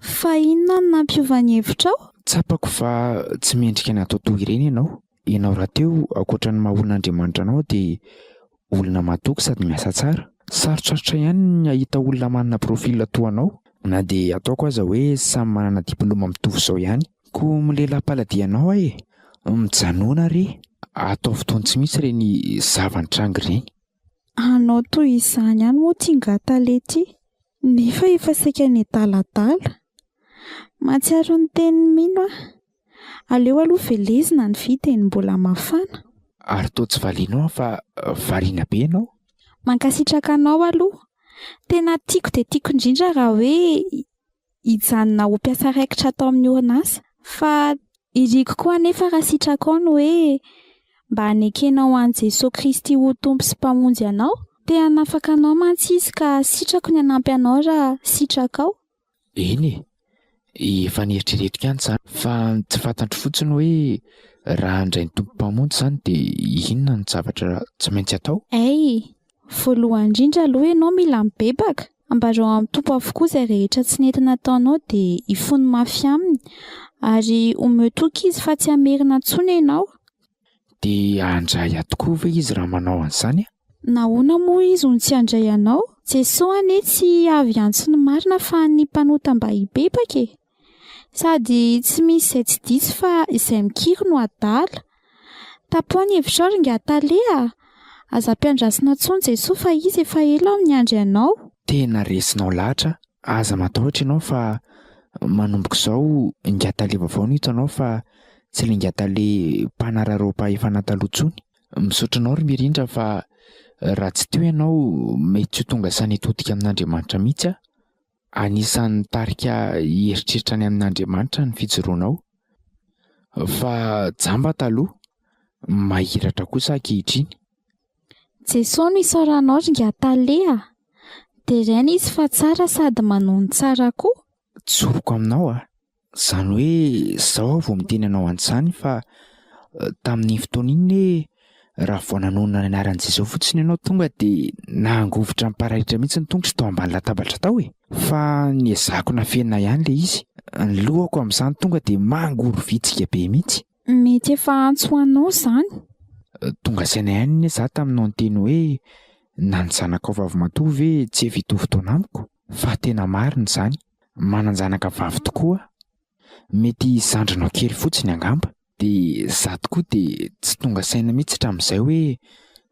fa inona no nampiova ny hevitrao? Tsapako fa tsy mendrika ny atao toy ireny ianao. Ianao rahateo ankoatra ny maha olona Andriamanitra anao dia olona mahatoky sady miasa tsara. Sarotsarotra ihany ny ahita olona manana profil toa anao. Na dia ataoko aza hoe samy manana diplôma mitovy izao ihany. Koa milela-paladianao mijanona re. Atao fotoana tsy misy ireny zavan-trangy ireny. Anao toy izany ihany moa tia ngatale ity. Nefa efa saika ny adaladala. Matsiaro ny teniny mino ah. Aleo aloha velezina ny viteny mbola mafana. Ary toa tsy valianao fa variana be ianao. Mankasitraka anao aloha. Tena tiako dia tiako indrindra raha hoe hijanona ho mpiasa raikitra atao amin'ny orinasa. Fa iriko koa anefa raha sitraka ao no hoe mba hanekenao an Jesosy Kristy ho tompo sy mpamonjy anao. Te hanafaka anao mantsy izy ka sitrako ny hanampy anao raha sitraka ao. Eny efa nieritreretiko ihany izany fa tsy fantatro fotsiny hoe raha handray ny tompo mpamonjy izany dia inona ny zavatra tsy maintsy atao? Voalohany indrindra aloha ianao mila mibebaka. Ambarao amin'ny tompo avokoa izay rehetra tsy nentina ataonao dia hifony mafy aminy ary omeo toky izy fa tsy hamerina intsony ianao. Dia handray tokoa ve izy raha manao an'izany? Nahoana moa izy ho tsy handray anao? Jesosy anie tsy avy antsony marina fa ny mpanota mba hibebaka e. Sady tsy misy izay tsy diso fa izay mikiry no adala. Tapoha ny hevitrao ry ngatale. Aza ampiandrasina intsony Jesosy fa izy efa ela amin'ny andry anao. Tena resinao lahatra. Aza matahotra ianao fa manomboka izao ngatale vaovao no hitanao fa tsy ilay ngatale mpanararopa efa nataloha intsony. Misaotranao ry mirindra fa raha tsy teo ianao mety tsy ho tonga sanetodika amin'Andriamanitra mihitsy a. Anisan'ny tarika heritreritra any amin'Andriamanitra ny fijoroanao. Fa jamba taloha mahiratra kosa ankehitriny. Jesosy no isaoranao ry ngatale. Dia rainy izy fa tsara sady manono tsara koa. Tsoroko aminao izany hoe izao vao miteny anao an'izany fa tamin'ny fotoana iny hoe raha vao nanonona ny anaran'i Jesosy fotsiny ianao tonga dia nangovitra ny parahitra mihitsy ny tongotry tao ambany latabatra tao e. Fa ny ezako nafenina ihany ilay izy. Ny lohako amin'izany tonga dia mangoro vitsika be mihitsy. Mety efa antso anao izany. Tonga saina ihany izaho taminao ny teny hoe na ny zanakao vavy matoa ve tsy evito fotoana amiko. Fa tena marina izany. Manan-janaka vavy tokoa. Mety zandranao kely fotsiny angamba. Dia izaho tokoa dia tsy tonga saina mihitsy hatramin'izay hoe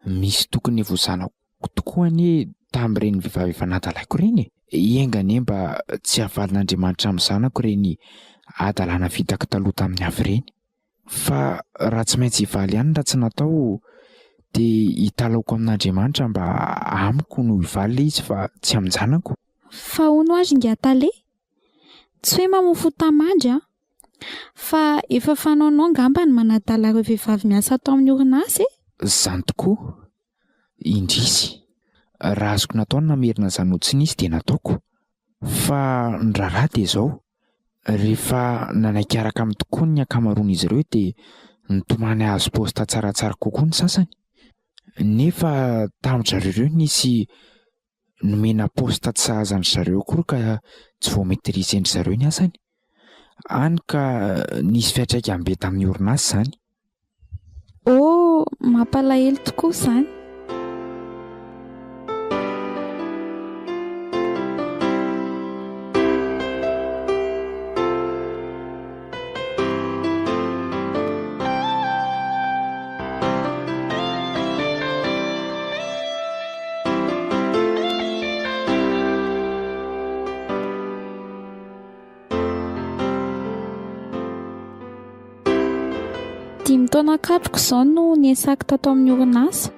misy tokony voazanako tokoa anie tamin'ireny vehivavy efa nadalaiko ireny. Iengane mba tsy havalin'Andriamanitra amin'ny zanako ireny adalana vitako taloha tamin'ny hafa ireny. Fa raha tsy maintsy hivaly ihany raha tsy natao dia hitalaoko amin'Andriamanitra mba amiko no hivaly ilay izy fa tsy amin'ny zanako. Fa hono azy ngatale? Tsy hoe mamofo tamandry fa efa fanaonao angamba ny manadala ireo vehivavy miasa atao amin'ny orinasa e? Izany tokoa. Indrisy. Raha azoko natao namerina izany ho tsy nisy dia nataoko. Fa ny raharaha dia izao. Rehefa nanaikaraka amin'ny tokoa ny ankamaroan'izy ireo dia nitomany hazo posta tsaratsara kokoa ny sasany. Nefa tamin'ny zareo ireo nisy nomena posta tsy sahazan'ny zareo koa ka tsy vao maitirizen'ny zareo ny asany. Hany ka nisy fiantraikany be tamin'ny orinasa izany. Mampalahelo tokoa izany. 5 taona katroko izao no niasako tato amin'ny orinasa.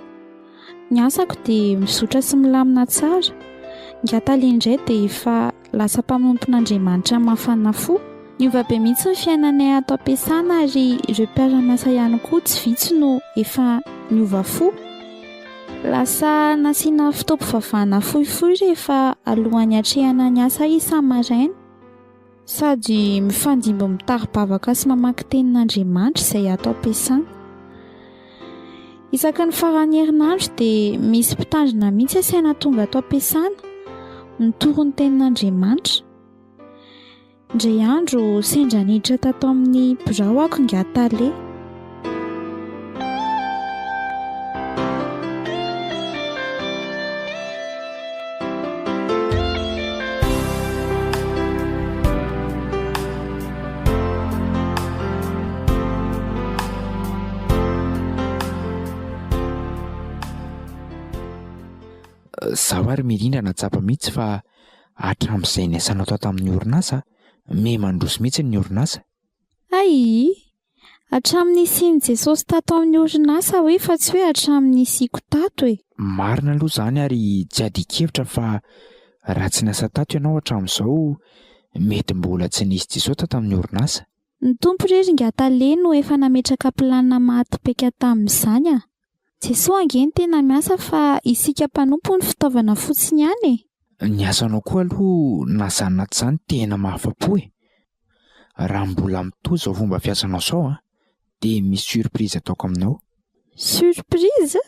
Ny asako dia mizotra sy milamina tsara. Ngatale indray dia efa lasa mpamonompon'Andriamanitra mafana fo. Niova be mihitsy ny fiainanay ato am-piasana ary ireo mpiara-miasa ihany koa tsy vitsy no efa niova fo. Lasa nasiana fitaovam-pivavahana fohifohy rehefa alohan'ny hatrehana ny asa isa-maraina. Sady mifandimby mitari-bavaka sy mamaky tenin'Andriamanitra izay ato am-piasana. Isaky ny faran'ny herinandro dia misy mpitandrina mihitsy asaina tonga ato am-piasana mitoro ny tenin'Andriamanitra. Indray andro sendra niditra tato amin'ny birao ako ngatale. Zaho ary mirindra natsapa mihitsy fa hatramin'izay niasanao tato amin'ny orinasa me mandroso mihitsy ny orinasa. Ai, hatramin'ny isian'i Jesosy tato amin'ny orinasa hoe fa tsy hoe hatramin'ny isiako tato e. Marina aloha izany ary tsy adikevitra fa raha tsy niasa tato ianao hatramin'izao mety mbola tsy nisy Jesosy tato amin'ny orinasa. Ny tompo irery ngatale no efa nametraka planina mahatipeka tamin'izany a. Jesosy angeny tena miasa fa isika mpanompo ny fitaovana fotsiny ihany e. Ny asanao koa aloha nazanona izany tena mahafa-po e. Raha mbola mitohy izao fomba fiasanao izao dia misy surprise ataoko aminao. Surprise?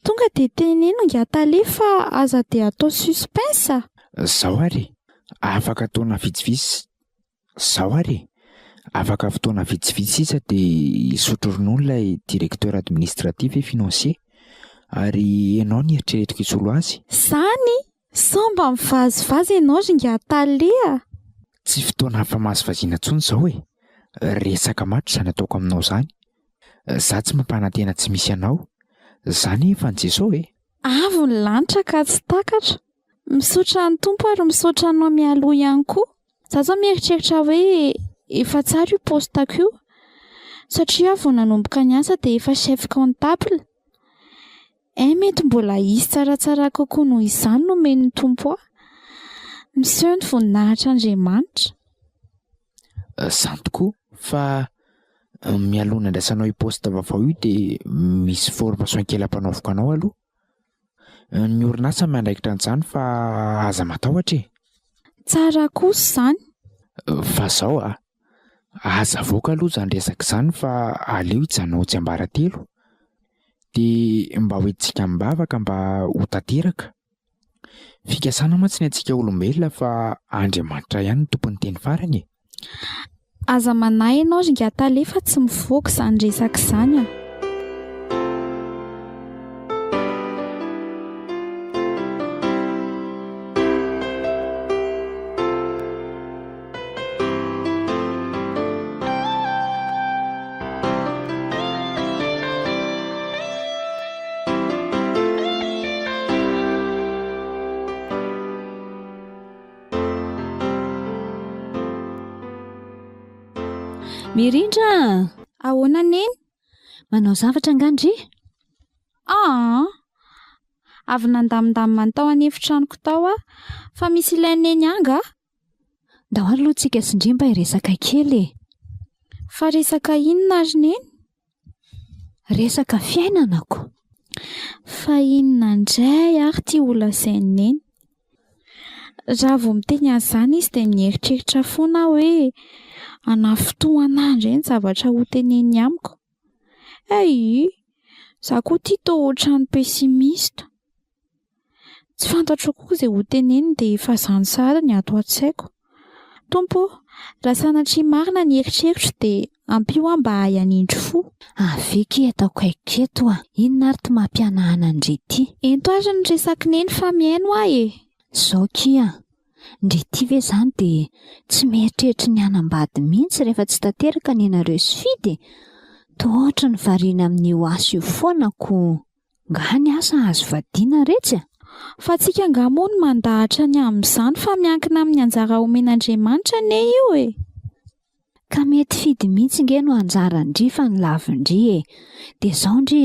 Tonga dia teneno ngatale fa aza dia atao suspense. Zao ary afaka fotoana vitsivitsy isa dia isotro ronono ilay directeur administratif et financier ary ianao ny eritreretiko isolo azy. Zany? Samba mivazivazy ianao ry ngatale a. Tsy fotoana hafamahazovaziana intsony izao e. Resaka matro izany ataoko aminao izany. Za tsy mampanantena tsy misy anao. Zany efa ny Jesosy e. Avo ny lanitra ka tsy takatra. Misotra ny tompo ary misotra anao mialoha ihany koa. Za zao mieritreritra hoe efa tsara io postako io. Satria vao nanomboka ny asa dia efa chef comptable. Mety mbola izy tsaratsara kokoa noho izany no men'ny tompo aho. Miseho ny voninahitra Andriamanitra. Zany tokoa fa mialoha nandraisanao io poste vaovao io dia misy formation kely ampanaoviko aloha. Ny orinasa miandraikitra an'izany fa aza matahotra e. Tsara kosa izany. Fa zao aza voaka aloha izany resaka izany fa aleo hijanao tsy ambaratelo. Dia mba hoentsika mibavaka mba ho tanteraka. Fikasana mantsy ny antsika olombelona fa Andriamanitra ihany no tompon'ny teny farany e. Aza manahy ianao ry ngatale fa tsy mivoaka izany resaka izany a. Mirindra! Ahoana neny? Manao zavatra angandry? Avy nandamindamina tao an'efitranoko tao fa misy ilainy eny anga. Ndao aloha tsika sindrimba iresaka kely. Fa resaka inona ary neny? Resaka fiainanako. Fa inona indray ary tia olazainy neny? Raha vao miteny an'izany izy dia mieritreritra foana hoe anafotoana ny zavatra ho teneny amiko. Za koa tia toa ohatran'ny pessimista. Tsy fantatro koa izay ho teneny dia efa izany sahady ny ato an-tsaiko. Tompo, raha sanatria marina ny eritreritro dia ampio mba hayanindro fo. Aveky ataoko aiketo inona ary ty mampianahana andrety? Ento ary ny resaky neny fa miaino e. Zao kia, ndrety ve zany dia tsy mieritreritra ny anambady mihitsy rehefa tsy tanteraka ny anareo sifidy. Toa ohatra ny variana amin'io asa io foanako. Nga ny asa azo vadiana retsy. Fa tsika angamoa no mandahatra ny amin'izany fa miankina amin'ny anjara omen'Andriamanitra ne io e. Ka mety fidy mihitsy nge no anjarandry fa ny lavindry e. Dia izao ndry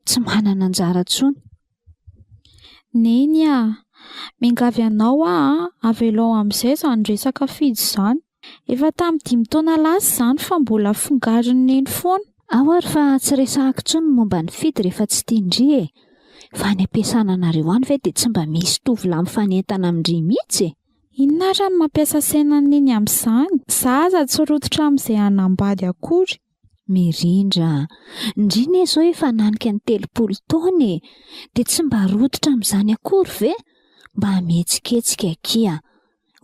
tsy manana anjara tsony. Neny miangavy anao avelao amin'izay izany resaka fidy izany. Efa tamin'ny 5 taona lasa izany fa mbola fongarin'ny neny foana. Ao ary fa tsy resahako tsony momba ny fidy rehefa tsy tiandry e. Fa ny ampiasananareo any ve dia tsy mba misy tovolahy mifanentana amindry mihitsy e. Inona ary ny mampiasa sainany neny amin'izany? Zaza tsy rototra amin'izay hanambady akory. Mirindra, ndriny izao efa nanika ny 30 taona e. Dia tsy mba rototra amin'izany akory ve? Mba mihetsiketsika kia.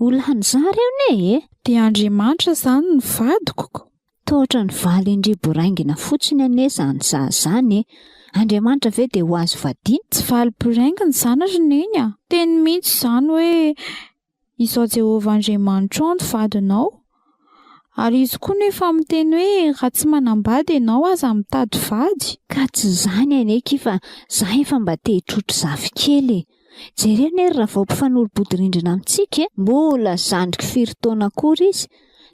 Olan'izareo e. Dia Andriamanitra izany ny vadiko. Totra ny valy indry-boraingina fotsiny ane izany zany e. Andriamanitra ve dia ho azo vadiana? Tsy valy boraingina izany ary neny teny mihitsy izany hoe izao Jehovah Andriamanitra ny vadinao. Ary izy koa nefa miteny hoe raha tsy manambady ianao aza mitady vady. Ka tsy izany aneky fa za efa mba te hitrotro zafikely. Jereo nery raha vao mpifanolo-bodirindrina amintsika mbola zandriko 4 taona akory izy.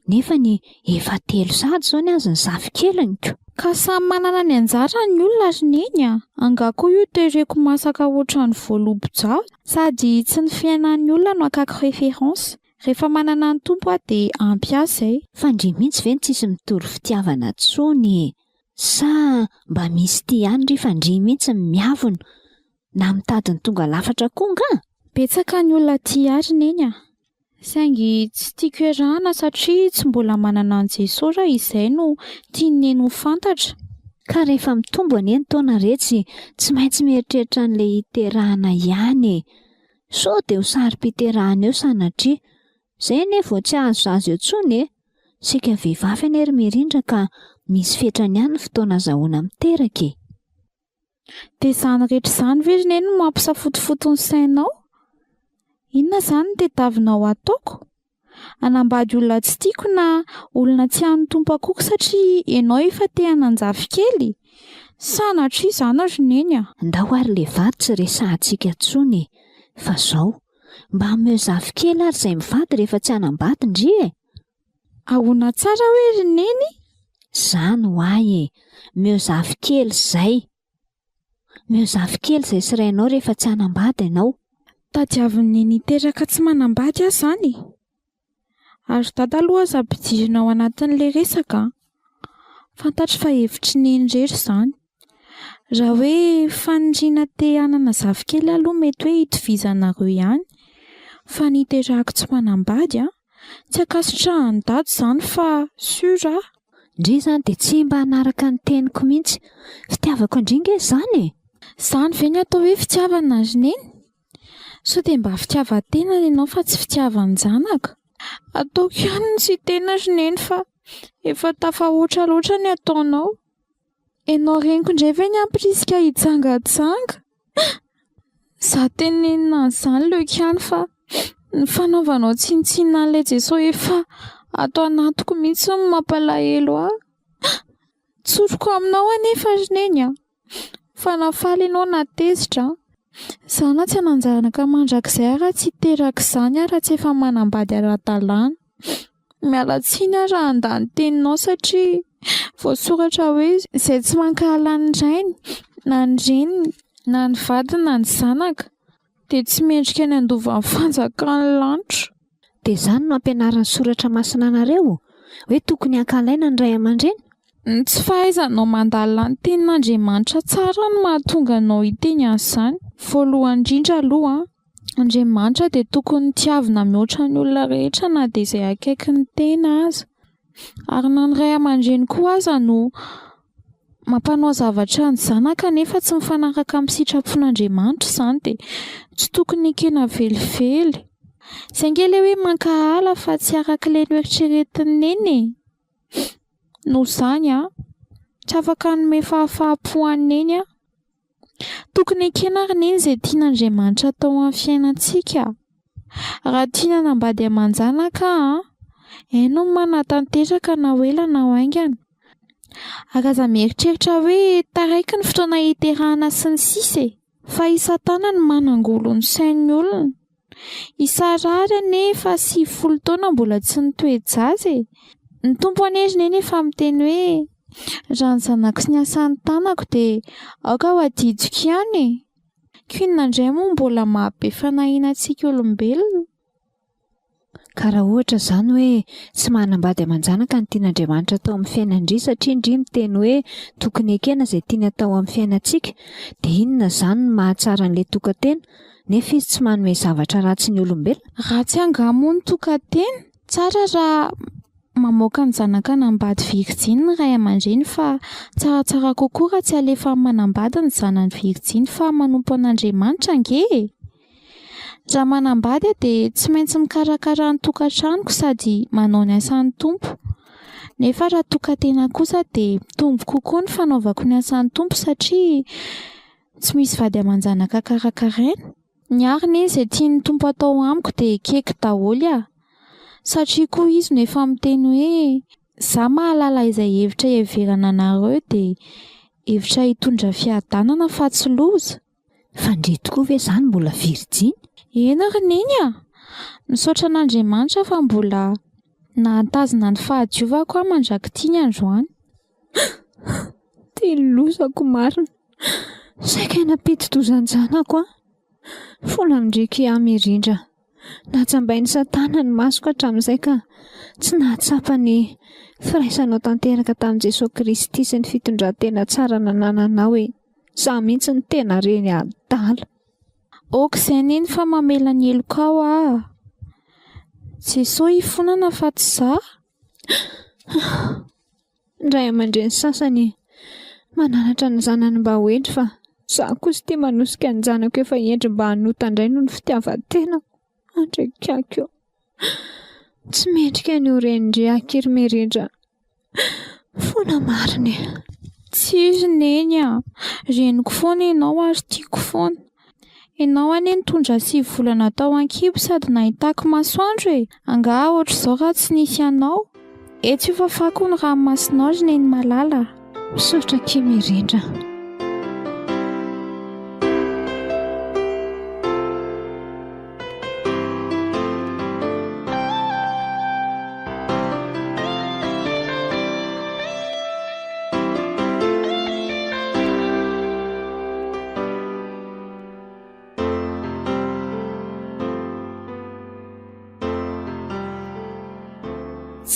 Nefa ny efa 3 sady izao ny azy ny zafikeliny. Ka samy manana ny anjara ny olona ary neny angako io tereko masaka ohatran'ny voaloboja sady tsy ny fiainan'ny olona no akako référence. Rehefa manana ny tompo dia ampiasay. Fa ndry mihitsy ve tsisy mitory fitiavana tsony? Sa mba misy ty ihany ry fa ndry mihitsy miavona na mitady ny tonga lafatra konga? Betsaka ny olona ty ary neny saingy tsy tiako iarahana satria tsy mbola manana an Jesosy raha izay no tiany neny ho fantatra. Ka rehefa mitombo ane ny taona rehetra tsy maintsy mieritreritra an'ilay hiterahana ihany. So dia ho sary-piterahana eo sanatria. Izay nefa vao tsy azo eo tsony sika vehivavy anery mirindra ka misy fetrany ihany ny fotoana azahoana miteraka. Dia izany rehetra izany ve neny no mampisafotofoto ny sainao? Inona izany no tadiavinao ataoko? Anambady olona tsy tiako na olona tsy han'ny tompo akoky satria ianao efa te hanan-jafy kely? Sanatria izany ary neny Ndao ary le vady tsy resahantsika tsony. Fa izao mba hameo zafikely ary izay mivady rehefa tsy hanambady ndry e. Ahoana tsara hoe ry neny? Izany ho ahy meo zafikely izay. Meo zafikely izay sirainao rehefa tsy hanambady ianao. Tadiavin'ny neny teraka tsy manambady aho izany. Ary dada aloha aza ampidirina ao anatin'ilay resaka. Fantatro fa hevitry neny rery izany. Raha hoe faniriana te hanana zafikely aloha mety hoe hitovizanareo ihany. Fa niterahako tsy manambady tsy akasitrahan'ny dady izany fa sura. Ndry izany dia tsy mba hanaraka ny teniko mihitsy. Fitiavako indringa izany. Izany ve ny atao hoe fitiavana ry neny? So dia mba fitiavan-tena ianao fa tsy fitiavan'ny zanaka. Ataoko ihany ny tsy tena ry neny fa efa tafahoatra loatra ny ataonao. Ianao reniko indray ve ny ampirisika hitsangatsanga? Za tenenina an'izany leo ihany fa ny fanaovanao tsinitsinina an'ilay Jesosy efa ato anatiko mihitsy no mampalahelo ahy. Tsoroko aminao anefa ry neny fa nafaly ianao natezitra. Zana tsy hananjanaka mandrakizay raha tsy teraka izany raha tsy efa manambady ara-dalàna. Miala tsiny raha handany teninao satria voasoratra hoe izay tsy mankahala ny rainy na ny reniny na ny vadiny na ny zanaka dia tsy mendrika ny andovan'ny fanjakan'ny lanitra. Dia izany no ampianaran'ny soratra masina anareo hoe tokony hankalaina ny ray aman-dreny. Tsy fahaizanao mandalina ny tenin'Andriamanitra tsara no mahatonga anao hiteny an'izany. Voalohany indrindra aloha Andriamanitra dia tokony tiavina mihoatra ny olona rehetra na dia izay akaiky ny tena aza. Ary na ny ray aman-dreny koa aza no mampanao zavatra ny zanaka nefa tsy mifanaraka amin'ny sitrapon'Andriamanitra izany dia tsy tokony ekena velively. Saingy ilay hoe mankahala fa tsy arak'ilay noeritreretin'ny neny. Noho izany tsy afaka hanome fahafahampo an'ny neny tokony ekena ary neny izay tian'Andriamanitra atao amin'ny fiainantsika. Raha tiana hanambady aman-janaka hainao manatanteraka na ho ela na ho haingana. Ary aza mieritreritra hoe taraiky ny fotoana hiterahana sy ny sisa fa isa-tana ny manangolo ny sain'ny olona. Isarara nefa 70 taona mbola tsy nitoejazy. Ny tompo aneziny nefa miteny hoe raha ny zanako sy ny asan'ny tanako dia aoka ho adidiko ihany. Koinona indray moa mbola mahabe fanahiana antsika olombelona. Ka raha ohatra izany hoe tsy manambady aman-janaka ny tian'Andriamanitra atao amin'ny fiainandry satria indry miteny hoe tokony ekena izay tiany atao amin'ny fiainantsika, dia inona izany no mahatsara an'ilay tokantena nefa izy tsy manome zavatra ratsy ny olombelona? Ratsy angamo ny tokantena. Tsara raha mamoaka ny zanaka nambady virjiny ny ray aman-dreny, fa tsaratsara kokoa raha tsy alefa manambady ny zanany virjiny fa manompo an'Andriamanitra ange. Raha manambady dia tsy maintsy mikarakara ny tokantranoko sady manao ny asan'ny tompo. Nefa raha tokantena kosa dia mitombo kokoa ny fanaovako ny asan'ny tompo satria tsy misy vady aman-janaka karakaraina. Ny arina izay tian'ny tompo atao amiko dia keko daholo aho. Satria koa izy no efa miteny hoe za mahalala izay hevitra heverana anareo dia hevitra hitondra fiadanana fa tsy loza. Fandre tokoa ve izany mbola virjiny? Ena rineny a, misaotra an'Andriamanitra fa mbola nahatazona ny fahadiovako aho mandraky tiany androany. Teny lozako marina. Saika nampidi-dozan-janako aho. Fola nandriky aho mirindra. Natsambainy Satana ny masoko hatramin'izay ka tsy nahatsapa ny firaisanao tanteraka tamin'i Jesosy Kristy sy ny fitondran-tena tsara nanananao hoe za mihitsy ny tena reny adala. Oka izay neny fa mamela ny elokao aho. Jesosy ifonana fa tsy za. Indray aman-dreny sasany mananatra ny zanany mba hoendry fa za kosa tia manosika ny zanako efa endry mba hanota indray noho ny fitiavan-tena. Andrekako. Tsy mendrika ny orendry akiry mirindra. Fona marina. Tsy izy neny a. Reniko foana ianao ary tiako foana. Ianao anie nitondra 7 volana tao an-kibo sady nahitako masoandro e. Angaha ohatr'izao raha tsy nisy ianao. Eto io fafako ny ranomasinao ry neny malala. Misaotra kely mirindra.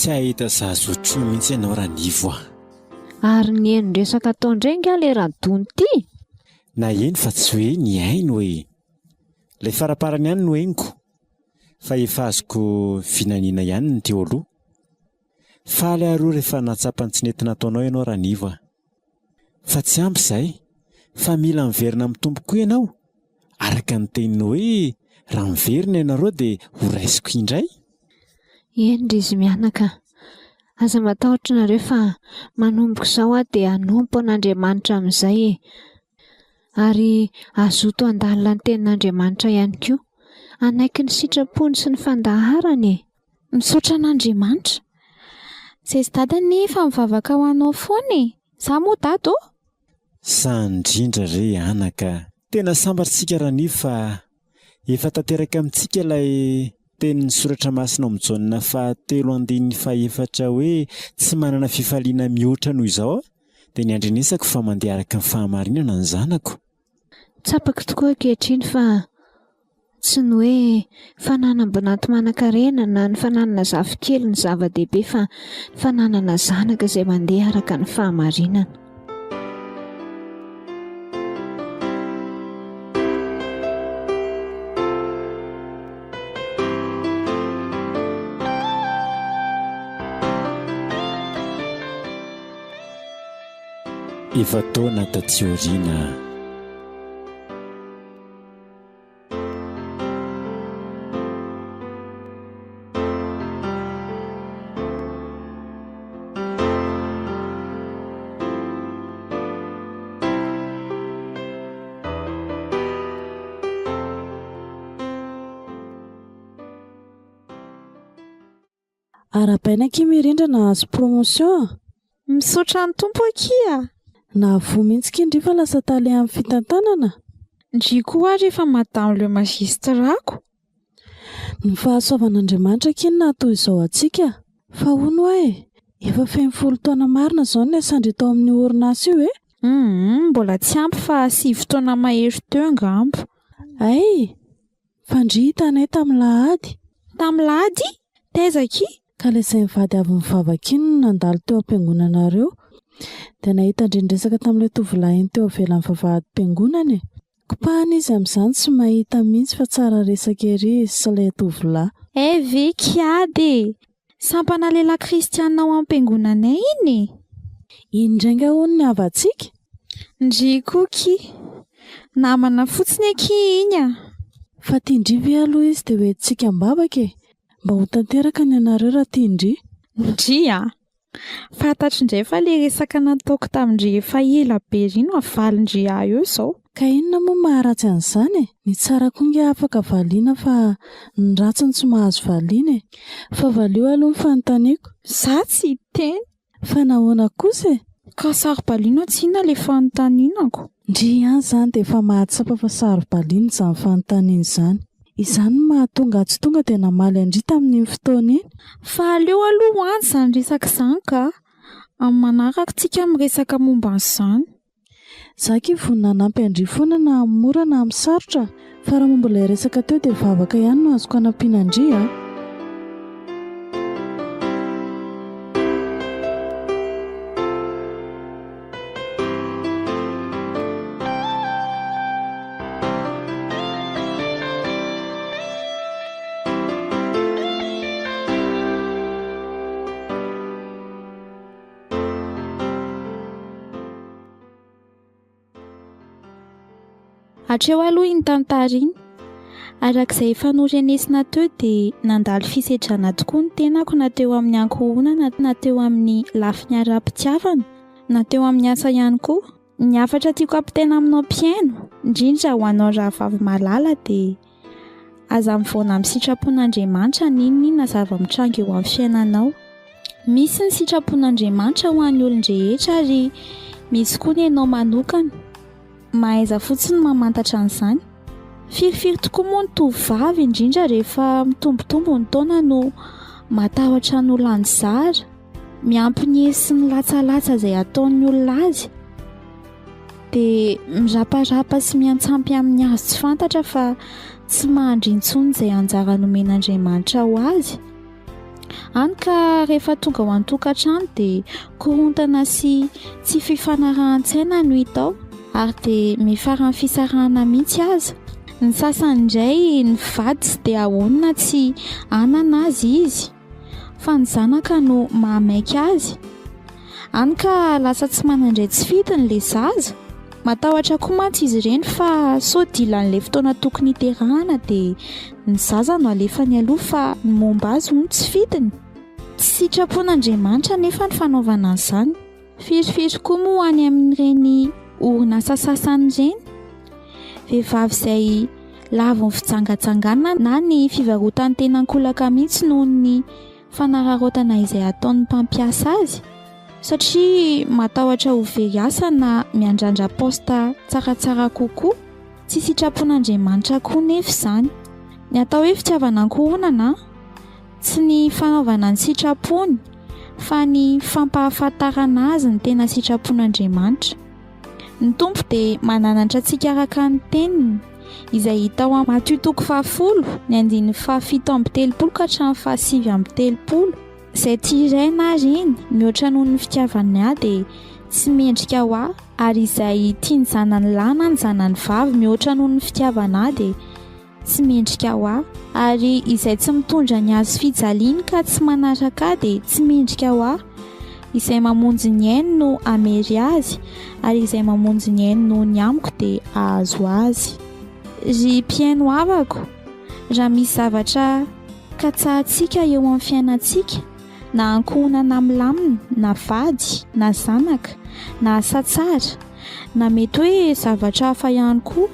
Tsy ahita zazotra mihitsy ianao raha nivo aho. Ary ny eny resaka ataondrengy aho ilay radony ity. Na eny fa tsy hoe ny ainy hoe ilay faraparany ihany no henoko, fa efa azoko vinaniana ihany ny teo aloha. Faly aroa rehefa nahatsapa ny tsy nety nataonao ianao raha nivo aho. Fa tsy ampy izay, fa mila miverina amin'ny tompo koa ianao. Araka ny teniny hoe raha miverina ianareo dia ho raisiko indray. Eny ry izy mianaka. Aza matahotra nareo fa manomboka izao aho dia hanompo an'Andriamanitra amin'izay. Ary azoto handalina ny tenin'Andriamanitra ihany koa. Anaiky ny sitrapony sy ny fandaharany. Misaotra an'Andriamanitra. Tsy dada nefa mivavaka ho anao foana e. Za moa dada ô. Sandrindra re anaka. Tena sambartsika raha nivo fa efa tanteraka amintsika ilay tenin'ny soratra masina amin'ny Jaonina 3:14 hoe tsy manana fifaliana mihoatra noho izao dia ny andrenesako fa mandeha araka ny fahamarinana ny zanako. Tsapako tokoa ankehitriny fa tsy ny hoe fananam-bonaty manan-karena na ny fananana zafikely ny zava-dehibe fa ny fananana zanaka izay mandeha araka ny fahamarinana. Efa taona taty aoriana. Arabaina aky mirindra nahazo promotion. Misaotra ny tompo akia. Nahavoa mihitsy kindry fa lasa taly amin'ny fitantanana. Ndry koa rehefa madamo le magistrako. Ny fahasoavan'Andriamanitra kiny na toy izao atsika fa hono hoe efa 50 taona marina izao ny asandry tao amin'ny orinasa io mbola tsy ampy fa 7 taona mahery teo angambo. Ay, fandry tanay tamin'ny lahady. Tamin'ny lahady? Tezaki? Ka ilay izay mivady avy mivavaka iny nandalo teo am-piangonanareo dia nahita indrindresaka tamin'ilay tovolahy teo avelan'ny vavahady-piangonana. Kopahana izy amin'izany tsy mahita mihitsy fa tsara resaka ery izy sy ilay tovolahy. Ve kiady sampana lehilahy kristianina ao am-piangonanay iny. Indrainga hono ny havantsika? Ndrikoky namana fotsiny aky iny fa tindrivy aloha izy dia hoentsika mbavaka mba ho tanteraka ny anareo raha tindry. Ndria fantatro indray fa le resaka nataoko tamindry efa ela be rino avalindria eo izao. Ka inona moa maharatsy an'izany? Ny tsara konga afaka valiana fa ny ratsiny tsy mahazo valiana fa valio aloha ny fanontaniako. Za tsy teny fa nahoana kosa ka saro-baliana tsy inona le fanontanianako. Ndry ihany izany dia efa mahatsapa fa saro-baliana izany fanontaniana izany. Izany mahatonga tsy tonga dia namaly andry tamin'iny fotoana iny. Fa aleo aloha any izany resaka izany ka amin'ny manaraka tsika miresaka momba an'izany. Zaky vonina nampy andry foana na amin'ny mora na amin'ny sarotra fa raha momba ilay resaka teo dia vavaka ihany no azoko hanampiana andry Hatreo aloha iny tantariny arak'izay efa norenesina teo dia nandalo fisedrana tokoa ny tenako na teo amin'ny ankohonana na teo amin'ny lafiny ara-pitiavana na teo amin'ny asa ihany koa. Ny hafatra tiako ampitena aminao mpiaino indrindra ho anao rahavavy malala dia aza mivoana amin'ny sitrapon'Andriamanitra ninona zava-mitranga eo amin'ny fiainanao. Misy ny sitrapon'Andriamanitra ho an'ny olon-drehetra ary misy koa ny ianao manokana. Mahaiza fotsiny mamantatra an'izany. Firifiry tokoa moa ny tovovavy indrindra rehefa mitombotombo ny taona no matahotra ny olanjizara, miampy ny hesy sy ny latsalatsa izay ataon'ny olona azy, dia miraparapa sy miantsampy amin'ny azo tsy fantatra fa tsy mahandry intsony izay anjara nomen'Andriamanitra ho azy. Hany ka rehefa tonga ho an-tokantrano dia korontana sy tsy fifanarahan-tsaina no hita ao ary dia mifarany fisarahana mihitsy aza. Ny sasany indray ny vady sy dia ahonina tsy anana azy izy fa ny zanaka no mahamaiky azy. Hany ka lasa tsy manandray tsy fidiny le zaza. Matahotra koa mantsy izy ireny fa sao dilan'ilay fotoana tokony hiterahana dia ny zaza no alefany aloha fa ny momba azy hono tsy fidiny. Tsy sitrapon'Andriamanitra nefa ny fanaovana an'izany. Firifiry koa moa any amin'ireny orinasa sasany ireny. Vehivavy izay lavo ny fijangajangana na ny fivarotany tenan-kolaka mihitsy noho ny fanararaotana izay ataon'ny mpampiasa azy. Satria matahotra ho very asa na miandrandra posta tsaratsara kokoa. Tsy sitrapon'Andriamanitra koa nefa izany. Ny atao hoe fitiavana ankohonana tsy ny fanaovana ny sitrapony fa ny fampahafantarana azy ny tena sitrapon'Andriamanitra. Ny tompo dia mananatra antsika araka ny teniny izay hita ao amin'ny Matio 10:7-7 ka hatramin'ny 7:30. Izay tiraina reny mihoatra noho ny fitiavany ahy dia tsy mendrika ho ahy ary izay tiany zanany lahy na ny zanany vavy mihoatra noho ny fitiavana ahy dia tsy mendrika ho ahy ary izay tsy mitondra ny azo fijaliany ka tsy manaraka ahy dia tsy mendrika ho ahy. Izay mamonjy ny ainy no amery azy ary izay mamonjy ny ainy no ny amiko dia ahazo azy. Ry mpiaino havako, raha misy zavatra katsahantsika eo amin'ny fiainantsika na ankohonana milamina na vady na zanaka na asa tsara na mety hoe zavatra hafa ihany koa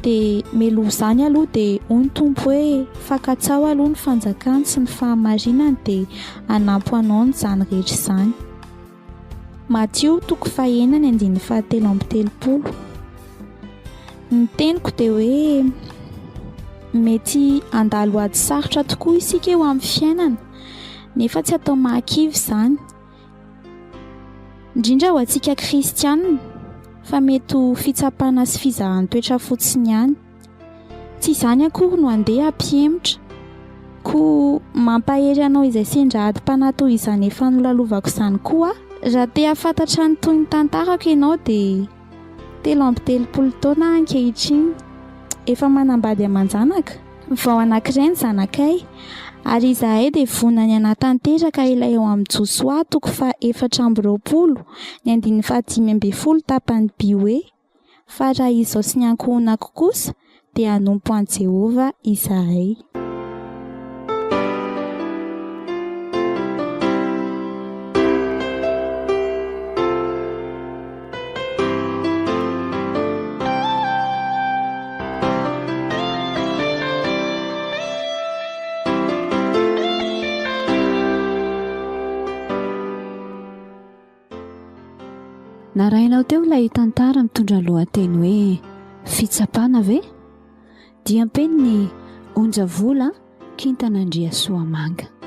dia meloha izany aloha dia hoy tompo hoe fankatsao aloha ny fanjakany sy ny fahamarinany dia hanampy anao ny izany rehetra izany. Matio 9:7-7. Ny teniko dia hoe mety andalo ady sarotra tokoa isika eo amin'ny fiainana nefa tsy atao mahakivy izany, indrindra ho antsika kristianina fa mety ho fitsapana sy fizahan-toetra fotsiny ihany. Tsy izany akory no andeha hampihemotra koa mampahery anao izay sendra ady mpanahy izany efa nolalovako izany koa. Raha te hafantatra ny toy ny tantarako ianao dia 30 taona ankehitriny efa manambady aman-janaka vao anankiray ny zanakay ary izahay dia vonany anatanteraka ilay eo amin'ny Josoa toko fa 420 ny 512 tapany Bioe, fa raha izao sy ny ankohonako kosa dia hanompo an' Jehova izahay. Narainao teo ilay tantara mitondra lohateny hoe fitsapana ve? Dia ampeny ny onjavola kintan'Andriasoamanga.